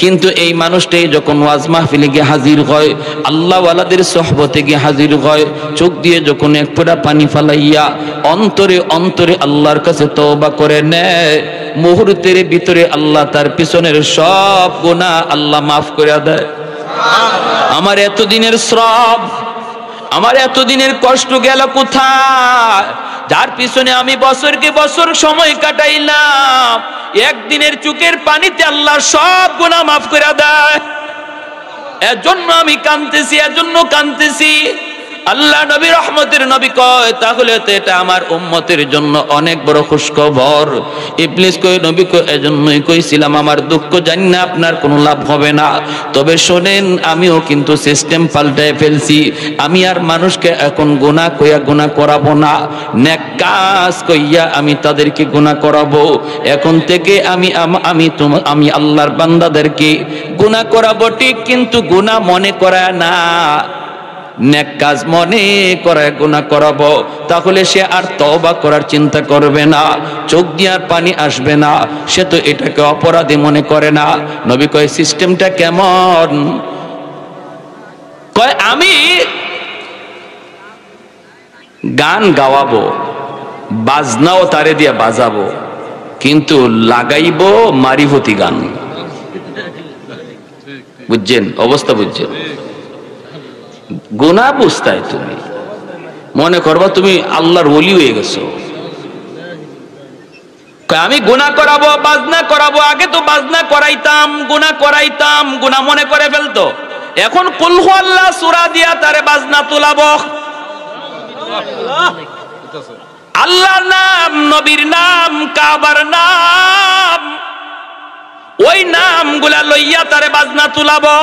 কিন্তু এই মানুষটাই যখন ওয়াজ মাহফিলে গিয়ে হাজির হয়, আল্লাহ ওয়ালাদের সোহবতে গিয়ে হাজির হয়, চোখ দিয়ে যখন এক ফোঁটা পানি ফালাইয়া অন্তরে অন্তরে আল্লাহর কাছে তওবা করে নেয়, মুহূর্তের ভিতরে আল্লাহ তার পিছনের সব গুনাহ আল্লাহ মাফ করে দেয়। আমার এতদিনের শ্রম, আমার এতদিনের কষ্ট গেল কোথায়? যার পিছনে আমি বছরকে বছর সময় কাটাইলাম, একদিনের চোখের পানিতে আল্লাহ সব গুনাহ মাফ করে দেয়। এজন্য আমি কাঁদতেছি, এজন্য কাঁদতেছি। আল্লাহ নবী রহমতের নবী কয়, তাহলে তো এটা আমার উম্মতের জন্য অনেক বড় খুশখবর। ইবলিস কয়, নবী কয়, এজন্যই কইছিলাম আমার দুঃখ জানি না আপনার কোনো লাভ হবে না, তবে শোনেন আমিও কিন্তু সিস্টেম পাল্টায় ফেলছি। আমি আর মানুষকে এখন গুনাহ কইয়া গুনাহ করাবো না, নেক কাজ কইয়া আমি তাদেরকে গুনাহ করাবো। এখন থেকে আমি আল্লাহর বান্দাদেরকে গুনাহ করাবো ঠিক, কিন্তু গুনাহ মনে করায় না, নেক কাজ মনে করে গুনাহ করাবো। তাহলে সে আর তওবা করার চিন্তা করবে না, চোখ দিয়ে আর পানি আসবে না, সে তো এটাকে অপরাধী মনে করে না। নবী কয়, সিস্টেমটা কেমন? কয়, আমি গান গাওয়াবো, বাজনাও তারে দিয়ে বাজাবো, কিন্তু লাগাইবো মারিফতি গান। বুঝছেন অবস্থা? বুঝছেন? গুনাহ বুঝতাই তুমি মনে করবা তুমি আল্লাহর ওলি হয়ে গেছো। আমি গুনাহ করাবো, বাজনা করাবো। আগে তো বাজনা করাইতাম, গুনাহ করাইতাম, গুনাহ মনে করে ফেলতো। এখন কুল হু আল্লাহ সূরা দিয়া তারে বাজনা তুলাবো। আল্লাহর নাম, নবীর নাম, কাবার নাম, ওই নামগুলা লইয়া তারে বাজনা তুলাবো।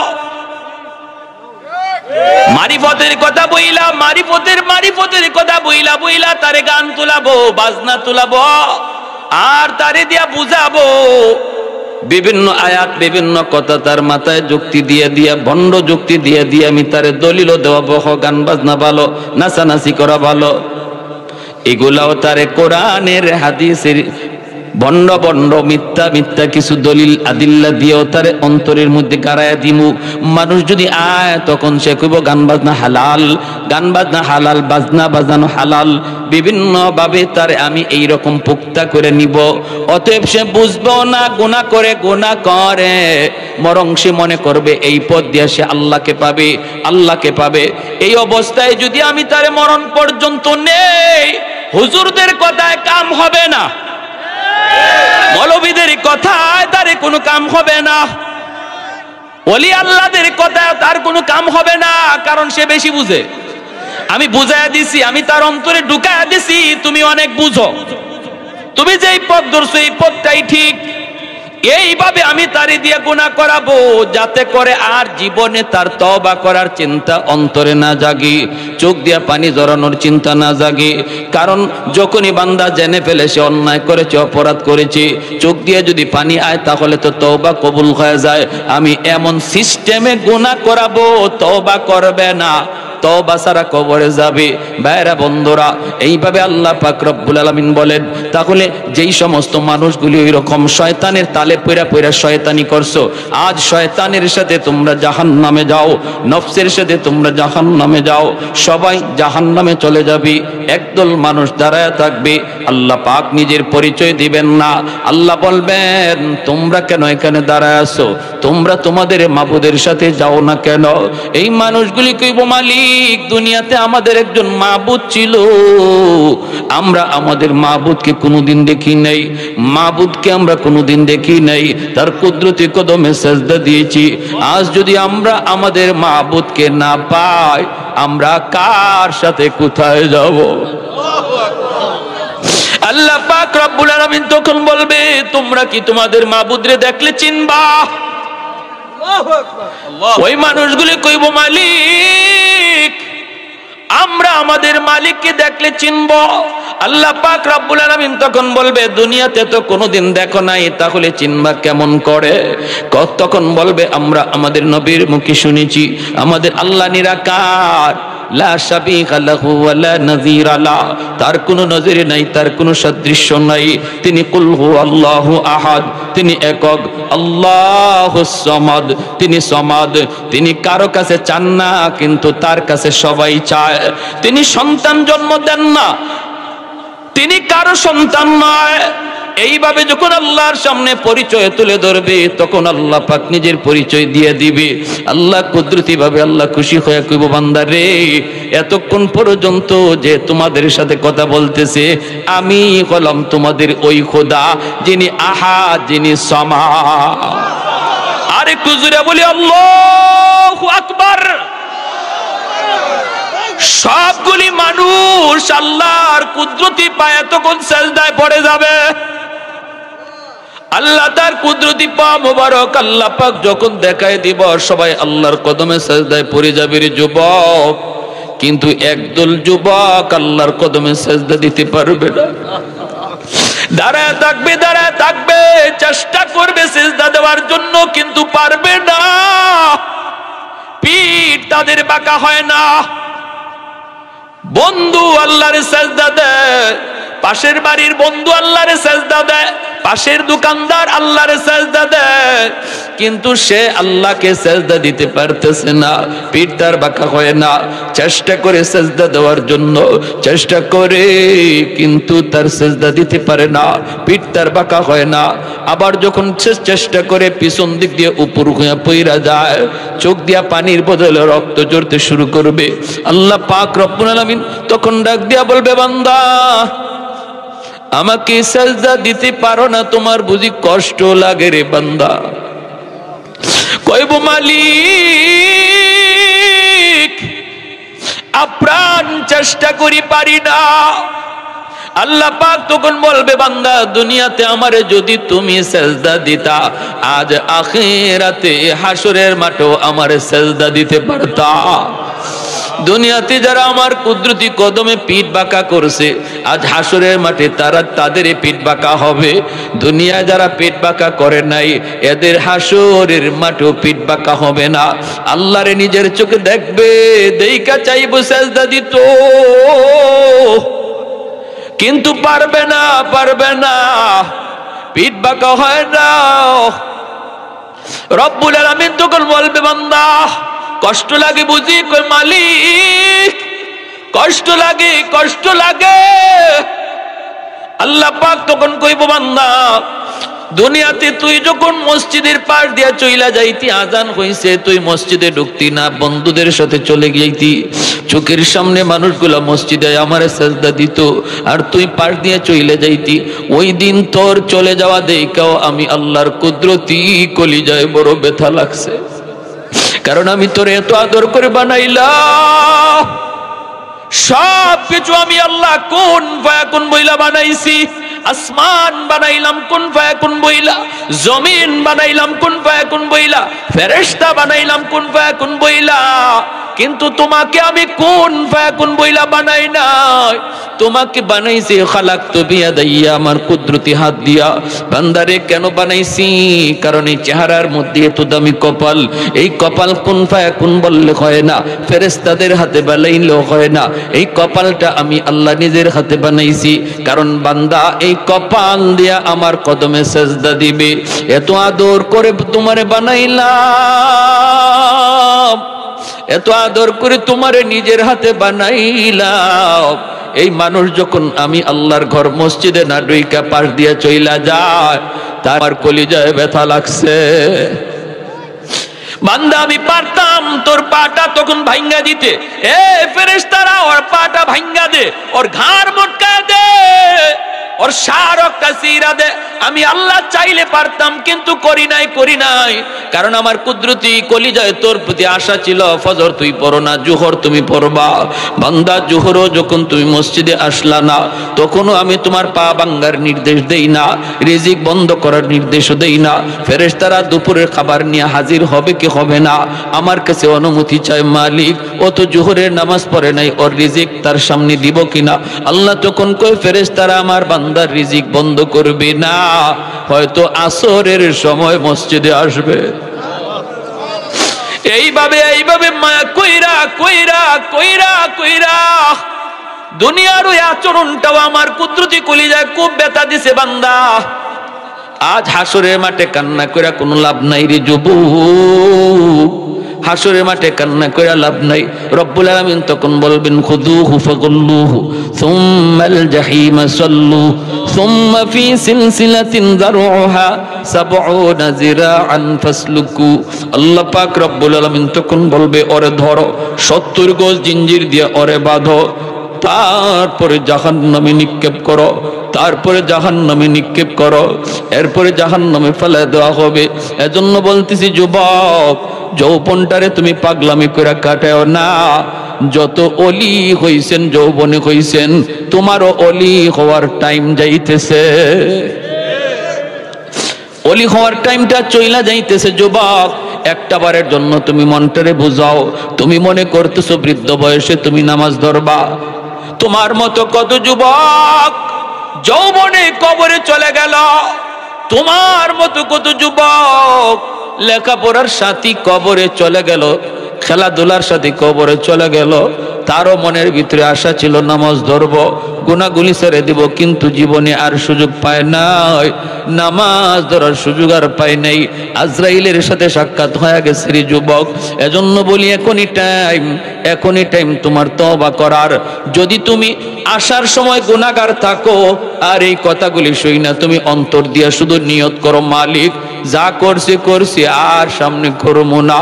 মারিফতের কথা বইলা, মারিফতের কথা বইলা বইলা তারে গান তুলাবো, বাজনা তুলাবো, আর তারে দিয়া বুঝাবো বিভিন্ন আয়াত, বিভিন্ন কথা তার মাথায় যুক্তি দিয়ে দিয়া, ভণ্ড যুক্তি দিয়ে দিয়ে আমি তারে দলিল দেওয়াবো, গান বাজনা ভালো, নাচানাচি করা ভালো। এগুলাও তারে কোরআনের হাদিসের ভণ্ড ভণ্ড মিথ্যা মিথ্যা কিছু দলিল আদিল্লা দিয়েও তারে অন্তরের মধ্যে গাড়াইয়া দিমু। মানুষ যদি আয় তখন সে কইব গান বাজনা হালাল, গান বাজনা হালাল, বাজনা বাজানো হালাল। বিভিন্ন ভাবে তারে আমি এই রকম পুক্তা করে নিব। অতএব সে বুঝবো না গুনাহ করে, বরং সে মনে করবে এই পথ দিয়ে সে আল্লাহকে পাবে, আল্লাহকে পাবে। এই অবস্থায় যদি আমি তারে মরণ পর্যন্ত নেই, হুজুরদের কথায় কাম হবে না, মৌলবীদের কথায় তারে কোনো কাম হবে না, ওলি আল্লাহদের কথায় তার কোনো কাম হবে না, কারণ সে বেশি বুঝে। আমি বুঝাইয়া দিছি, আমি তার অন্তরে ঢুকাইয়া দিছি, তুমি অনেক বুঝো, তুমি যেই পথ ধরছো এই পথটাই ঠিক। এইভাবে আমি তারে দিয়ে গুনাহ করাবো, যাতে করে আর জীবনে তার তওবা করার চিন্তা অন্তরে না জাগে, চোখ দিয়া পানি জড়ানোর চিন্তা না জাগে। কারণ যখনই বান্দা জেনে ফেলে সে অন্যায় করেছে, অপরাধ করেছে, চোখ দিয়ে যদি পানি আয় তাহলে তো তওবা কবুল হয়ে যায়। আমি এমন সিস্টেমে গুনাহ করাবো, তওবা করবে না, তওবা ছাড়া কবরে যাবে। ভাইরা বন্ধুরা, এইভাবে আল্লাহ পাক রব্বুল আলামিন বলেন, তাহলে যেই সমস্ত মানুষগুলি ওই রকম শয়তানের তালে পইরা পইরা শয়তানি করছো, আজ শয়তানের সাথে তোমরা জাহান্নামে যাও, নফসের সাথে তোমরা জাহান্নামে যাও, সবাই জাহান্নামে চলে যাবে। একদল মানুষ দাঁড়ায় থাকবে, আল্লাহ পাক নিজের পরিচয় দিবেন না। আল্লাহ বলবেন, তোমরা কেন এখানে দাঁড়ায় আছো? তোমরা তোমাদের মাবুদের সাথে যাও না কেন? এই মানুষগুলি কইব, মালিক দুনিয়াতে আমাদের একজন মাবুদ ছিল, আমরা আমাদের মাবুদকে কোনোদিন দেখি নাই, মাবুদকে আমরা কোনোদিন দেখি নাই, তার কুদরতি কদমে সেজদা দিয়েছি। আজ যদি আমরা আমাদের মাবুদকে না পাই, আমরা কার সাথে কোথায় যাব? আল্লাহ পাক রব্বুল আলামিন তখন বলবে, তোমরা কি তোমাদের মাবুদরে দেখলে চিনবা? ওই মানুষগুলি কইব, মালিক আমরা আমাদের মালিককে দেখলে চিনব। আল্লাহ পাক রব্বুল আলামিন তখন বলবে, দুনিয়াতে তো কোনোদিন দেখো নাই, তাহলে চিনবা কেমন করে? তখন বলবে, আমরা আমাদের নবীর মুখে শুনেছি আমাদের আল্লাহ নিরাকার, লা শাবিহা লাহু ওয়া লা নাযীরা লা, তার কোনো নজির নাই, তার কোনো সাদৃশ্য নাই। তিনি কুল হুয়াল্লাহু আহাদ, তিনি একক, আল্লাহুস সামাদ, তিনি সমাদ। তিনি কারো কাছে চান না, কিন্তু তার কাছে সবাই চায়। তিনি সন্তান জন্ম দেন না, তিনি কারো সন্তান নয়। এইভাবে যখন আল্লাহর সামনে পরিচয় তুলে ধরবে, তখন আল্লাহ পাক নিজের পরিচয় দিয়ে দিবে। আল্লাহ কুদরতি ভাবে আল্লাহ খুশি হয়ে কইব, বান্দা রে, এতক্ষণ পর্যন্ত যে তোমাদের সাথে কথা বলতেছে, আমি হলাম তোমাদের ওই খোদা যিনি আহাদ, যিনি সামাদ। আর একটু জোরে বলি আল্লাহু আকবার। সবগুলি মানুষ আল্লাহর কুদরতি পায়ে তখন সেজদায় পড়ে যাবে। আল্লাহ তার কুদরতি পা মোবারক আল্লাহ পাক যখন দেখায় দিব, সবাই আল্লাহর কদমে সেজদায় পড়ে যাবে রে যুবক। কিন্তু একদল যুবক আল্লাহর কদমে সেজদা দিতে পারবে না। দাঁড়ায় থাকবে, দাঁড়ায় থাকবে, চেষ্টা করবে সেজদা দেওয়ার জন্য, কিন্তু পারবে না। পিঠ তাদের বাঁকা হয় না। বন্ধু আল্লাহর সেজদা দেয়, পাশের বাড়ির বন্ধু আল্লাহর সেজদা দেয়, পাশের দোকানদার আল্লাহর সেজদা দেয়, কিন্তু সে আল্লাহকে সেজদা দিতে পারতেছে না, পিঠ তার বাঁকা হয় না। চেষ্টা করে সেজদা দেওয়ার জন্য, চেষ্টা করে, কিন্তু তার সেজদা দিতে পারে না, পিঠ তার বাঁকা হয় না। আবার যখন চেষ্টা করে পিছন দিক দিয়ে উপর হয়ে পইরা যায়, চোখ দিয়া পানির বদলে রক্ত ঝরতে শুরু করবে, আল্লাহ পাক রব্বুল আলামিন তখন ডাক দিয়া বলবে, বান্দা আমাকে সেজদা দিতে পারো না, তোমার বুঝি কষ্ট লাগে রে বান্দা? কইব, মালিক আপ্রাণ চেষ্টা করি, পারি না। আল্লাহ পাক তখন বলবে, বান্দা দুনিয়াতে আমারে যদি তুমি সেজদা দিতা, আজ আখিরাতে হাসরের মাঠেও আমারে সেজদা দিতে পারতা। দুনিয়াতে যারা আমার কুদরতি কদমে পিঠ বাঁকা করছে, আজ হাসরের মাঠে তারা তাদের পিঠ বাঁকা হবে। দুনিয়ায় যারা পিঠ বাঁকা করে নাই, এদের হাসরের মাঠেও পিঠ বাঁকা হবে না। আল্লাহরে নিজের চোখে দেখবে, দেইকা চাইবো সেজদা দিত, কিন্তু পারবে না, পারবে না, পিঠ বাঁকা হয় না। রব্বুল আলামিন তখন বলবে, বান্দা কষ্ট লাগে বুঝি? কই, মালিক কষ্ট লাগে, কষ্ট লাগে। আল্লাহ পাক তখন কইব, বান্দা দুনিয়াতে তুই যখন মসজিদের পাশ দিয়া চইলা যাইতি, আজান হইছে, তুই মসজিদে ঢুকতি না, বন্ধুদের সাথে চলে গিয়েছি, চোখের সামনে মানুষগুলা মসজিদে আমারে সেজদা দিত, আর তুই পাশ দিয়ে চইলে যাইতি। ওই দিন তোর চলে যাওয়া দেখাও আমি আল্লাহর কুদরতি কলিজায় বড় ব্যথা লাগছে, কারণ আমি তোর এত আদর করে বানাইলাম। সব কিছু আমি আল্লাহ কুন ফায়াকুন বইলা বানাইছি। আসমান বানাইলাম কুন ফায়াকুন বইলা, জমিন বানাইলাম কুন ফায়াকুন বইলা, ফেরেশতা বানাইলাম কুন ফায়াকুন বইলা, কিন্তু তোমাকে আমি কুন ফায়াকুন বইলা বানাই নাই। তোমাকে বানাইছি খালাকতু বিয়াদাইয়া, আমার কুদরতি হাত দিয়া। বান্দারে কেন বানাইছি? কারণ এই চেহারার মধ্যে এত দামি কপাল, এই কপাল কুন ফায়াকুন বললে হয় না, ফেরেশতাদের হাতে বানাইলেও হয় না। এই কপালটা আমি আল্লাহ নিজের হাতে বানাইছি, কারণ বান্দা এই কপাল দিয়া আমার কদমে সেজদা দিবে। এত আদর করে তোমারে বানাইলাম, এত আদর করে তোমারে নিজের হাতে বানাইলাম। এই মানুষ যখন আমি আল্লাহর ঘর মসজিদে না ঢুইকা পাশ দিয়ে চইলা যায়, তার কলিজায় ব্যথা লাগছে। বান্দা আমি পারতাম তোর পাটা তখন ভাঙ্গা দিতে, এ ফেরেশতারা ওর পাটা ভাঙ্গা দে, ওর ঘাড় মটকা দে, ওর শারক কাসিরা দে। আমি আল্লাহ চাইলে পারতাম, কিন্তু করি নাই, করি নাই, কারণ আমার কুদরতি কলিজায় তোর প্রতি আশা ছিল, ফজর তুই পড়ো না, জোহর তুমি পড়বা। বান্দা জোহরও যখন তুমি মসজিদে আসলা না, তখনও আমি তোমার পা ভাঙ্গার নির্দেশ দেই না, রিজিক বন্ধ করার নির্দেশও দেই না। ফেরেশতারা দুপুরের খাবার নিয়ে হাজির হবে কি হবে না, আমার কাছে অনুমতি চায়, মালিক ও তো জোহরের নামাজ পড়ে নাই, ওর রিজিক তার সামনে দিব কিনা। আল্লাহ তখন কই, ফেরেশতারা আমার বান্দার রিজিক বন্ধ করবে না, হয়তো আসরের সময় মসজিদে আসবে। এইভাবে মায়া কইরা কইরা কইরা কইরা দুনিয়ার ওই আচরণটাও আমার কুদরতি কলিজায় খুব ব্যথা দিছে বান্দা। আজ হাসরের মাঠে কান্না কইরা কোনো লাভ নাই রে যুবক, হাসরের মাঠে কান্না কইরা লাভ নাই। রব্বুল আলামিন তখন বলবেন খুযুহু ফাগুল্লুহু সুম্মাল জাহিমা সাল্লু সুম্মা ফি সিলসিলাতিন যারউহা ৭০ যিরাআন ফাসলুকু। আল্লাহ পাক রব্বুল আলামিন তখন বলবে ওরে ধরো, ৭০ গজ জিঞ্জির দিয়ে ওরে বাঁধো, তারপরে জাহান্নামে নিক্ষেপ করো, তারপরে জাহান্নামে নিক্ষেপ করো, এরপরে জাহান্নামে ফেলে দেওয়া হবে। এজন্য বলতেছি যুবক, যৌবনটারে তুমি পাগলামি করে কাটাও না। যত অলি হইছেন যৌবনে হইছেন, তোমারও অলি হওয়ার টাইম যাইতেছে, অলি হওয়ার টাইমটা চইলা যাইতেছে। যুবক, একটা বারের জন্য তুমি মনটারে বুঝাও। তুমি মনে করতেছো বৃদ্ধ বয়সে তুমি নামাজ ধরবা, তোমার মতো কত যুবক যৌবনে কবরে চলে গেল, তোমার মতো কত যুবক লেখাপড়ার সাথী কবরে চলে গেল, খেলাধুলার সাথে কবরে চলে গেল। তারও মনের ভিতরে আশা ছিল নামাজ ধরবো, গুনাহগুলি ছেড়ে দিব, কিন্তু জীবনে আর সুযোগ পায় নাই, নামাজ ধরার সুযোগ আর পায় নাই। আজরাইলের সাথে সাক্ষাৎ হয়ে গেছে রে যুবক। এজন্য বলি এখনই টাইম, এখনই টাইম তোমার তওবা করার। যদি তুমি আসার সময় গুনাহগার থাকো আর এই কথাগুলি শুই না, তুমি অন্তর দিয়া শুধু নিয়ত করো, মালিক যা করছি করছি আর সামনে করবো না,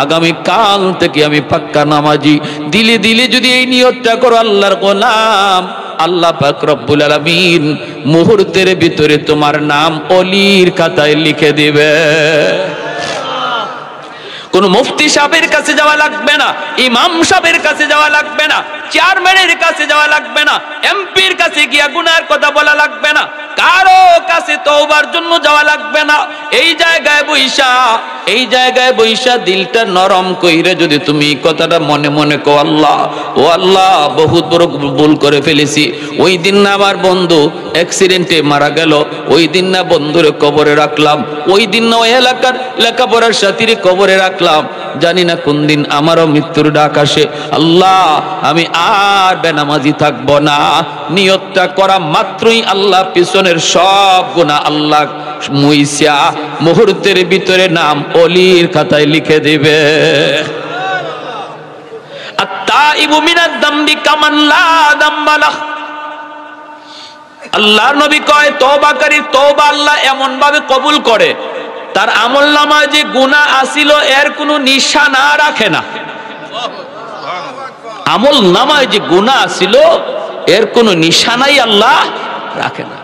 আগামী কাল থেকে আমি পাক্কা নামাজি। দিলে দিলে যদি এই নিয়তটা করো আল্লাহর গোলাম, আল্লাহ পাক রব্বুল আলামিন মুহূর্তের ভিতরে তোমার নাম অলির খাতায় লিখে দিবে। কোন মুফতি সাহেবের কাছে যাওয়া লাগবে না, ইমাম সাহেবের কাছে যাওয়া লাগবে না, চেয়ারম্যানের কাছে যাওয়া লাগবে না, এমপির কাছে গিয়া গুনার কথা বলা লাগবে না, কারো কাছে তওবার জন্য যাওয়া লাগবে না। এই জায়গায় বইসা, এই জায়গায় বইসা দিলটা নরম কইরে যদি তুমি কথাটা মনে মনে কও, আল্লাহ ও আল্লাহ বহুত বড় ভুল করে ফেলেছি। ওই দিন না আমার বন্ধু অ্যাক্সিডেন্টে মারা গেল, ওই দিন না বন্ধুরে কবরে রাখলাম, ওই দিন না ওই এলাকার লেখাপড়ার সাথীরে কবরে রাখলাম, জানি না কোন দিন আমারও মৃত্যুর ডাক আসে। আল্লাহ আমি আর বেনামাজি থাকবো না। নিয়তটা করা মাত্রই আল্লাহ পিছনের সব গুনাহ আল্লাহ মুইসা মুহূর্তের ভিতরে নাম অলির খাতায় লিখে দিবে। আত-তাইবু মিনাদ যামবি কামান লা যামবা লাহ। আল্লাহর নবী কয় তওবাকারী তওবা আল্লাহ এমন ভাবে কবুল করে, তার আমলনামায় যে গুনাহ আসিল এর কোনো নিশানা রাখে না। আমলনামায় যে গুনাহ আসিল এর কোনো নিশানাই আল্লাহ রাখে না।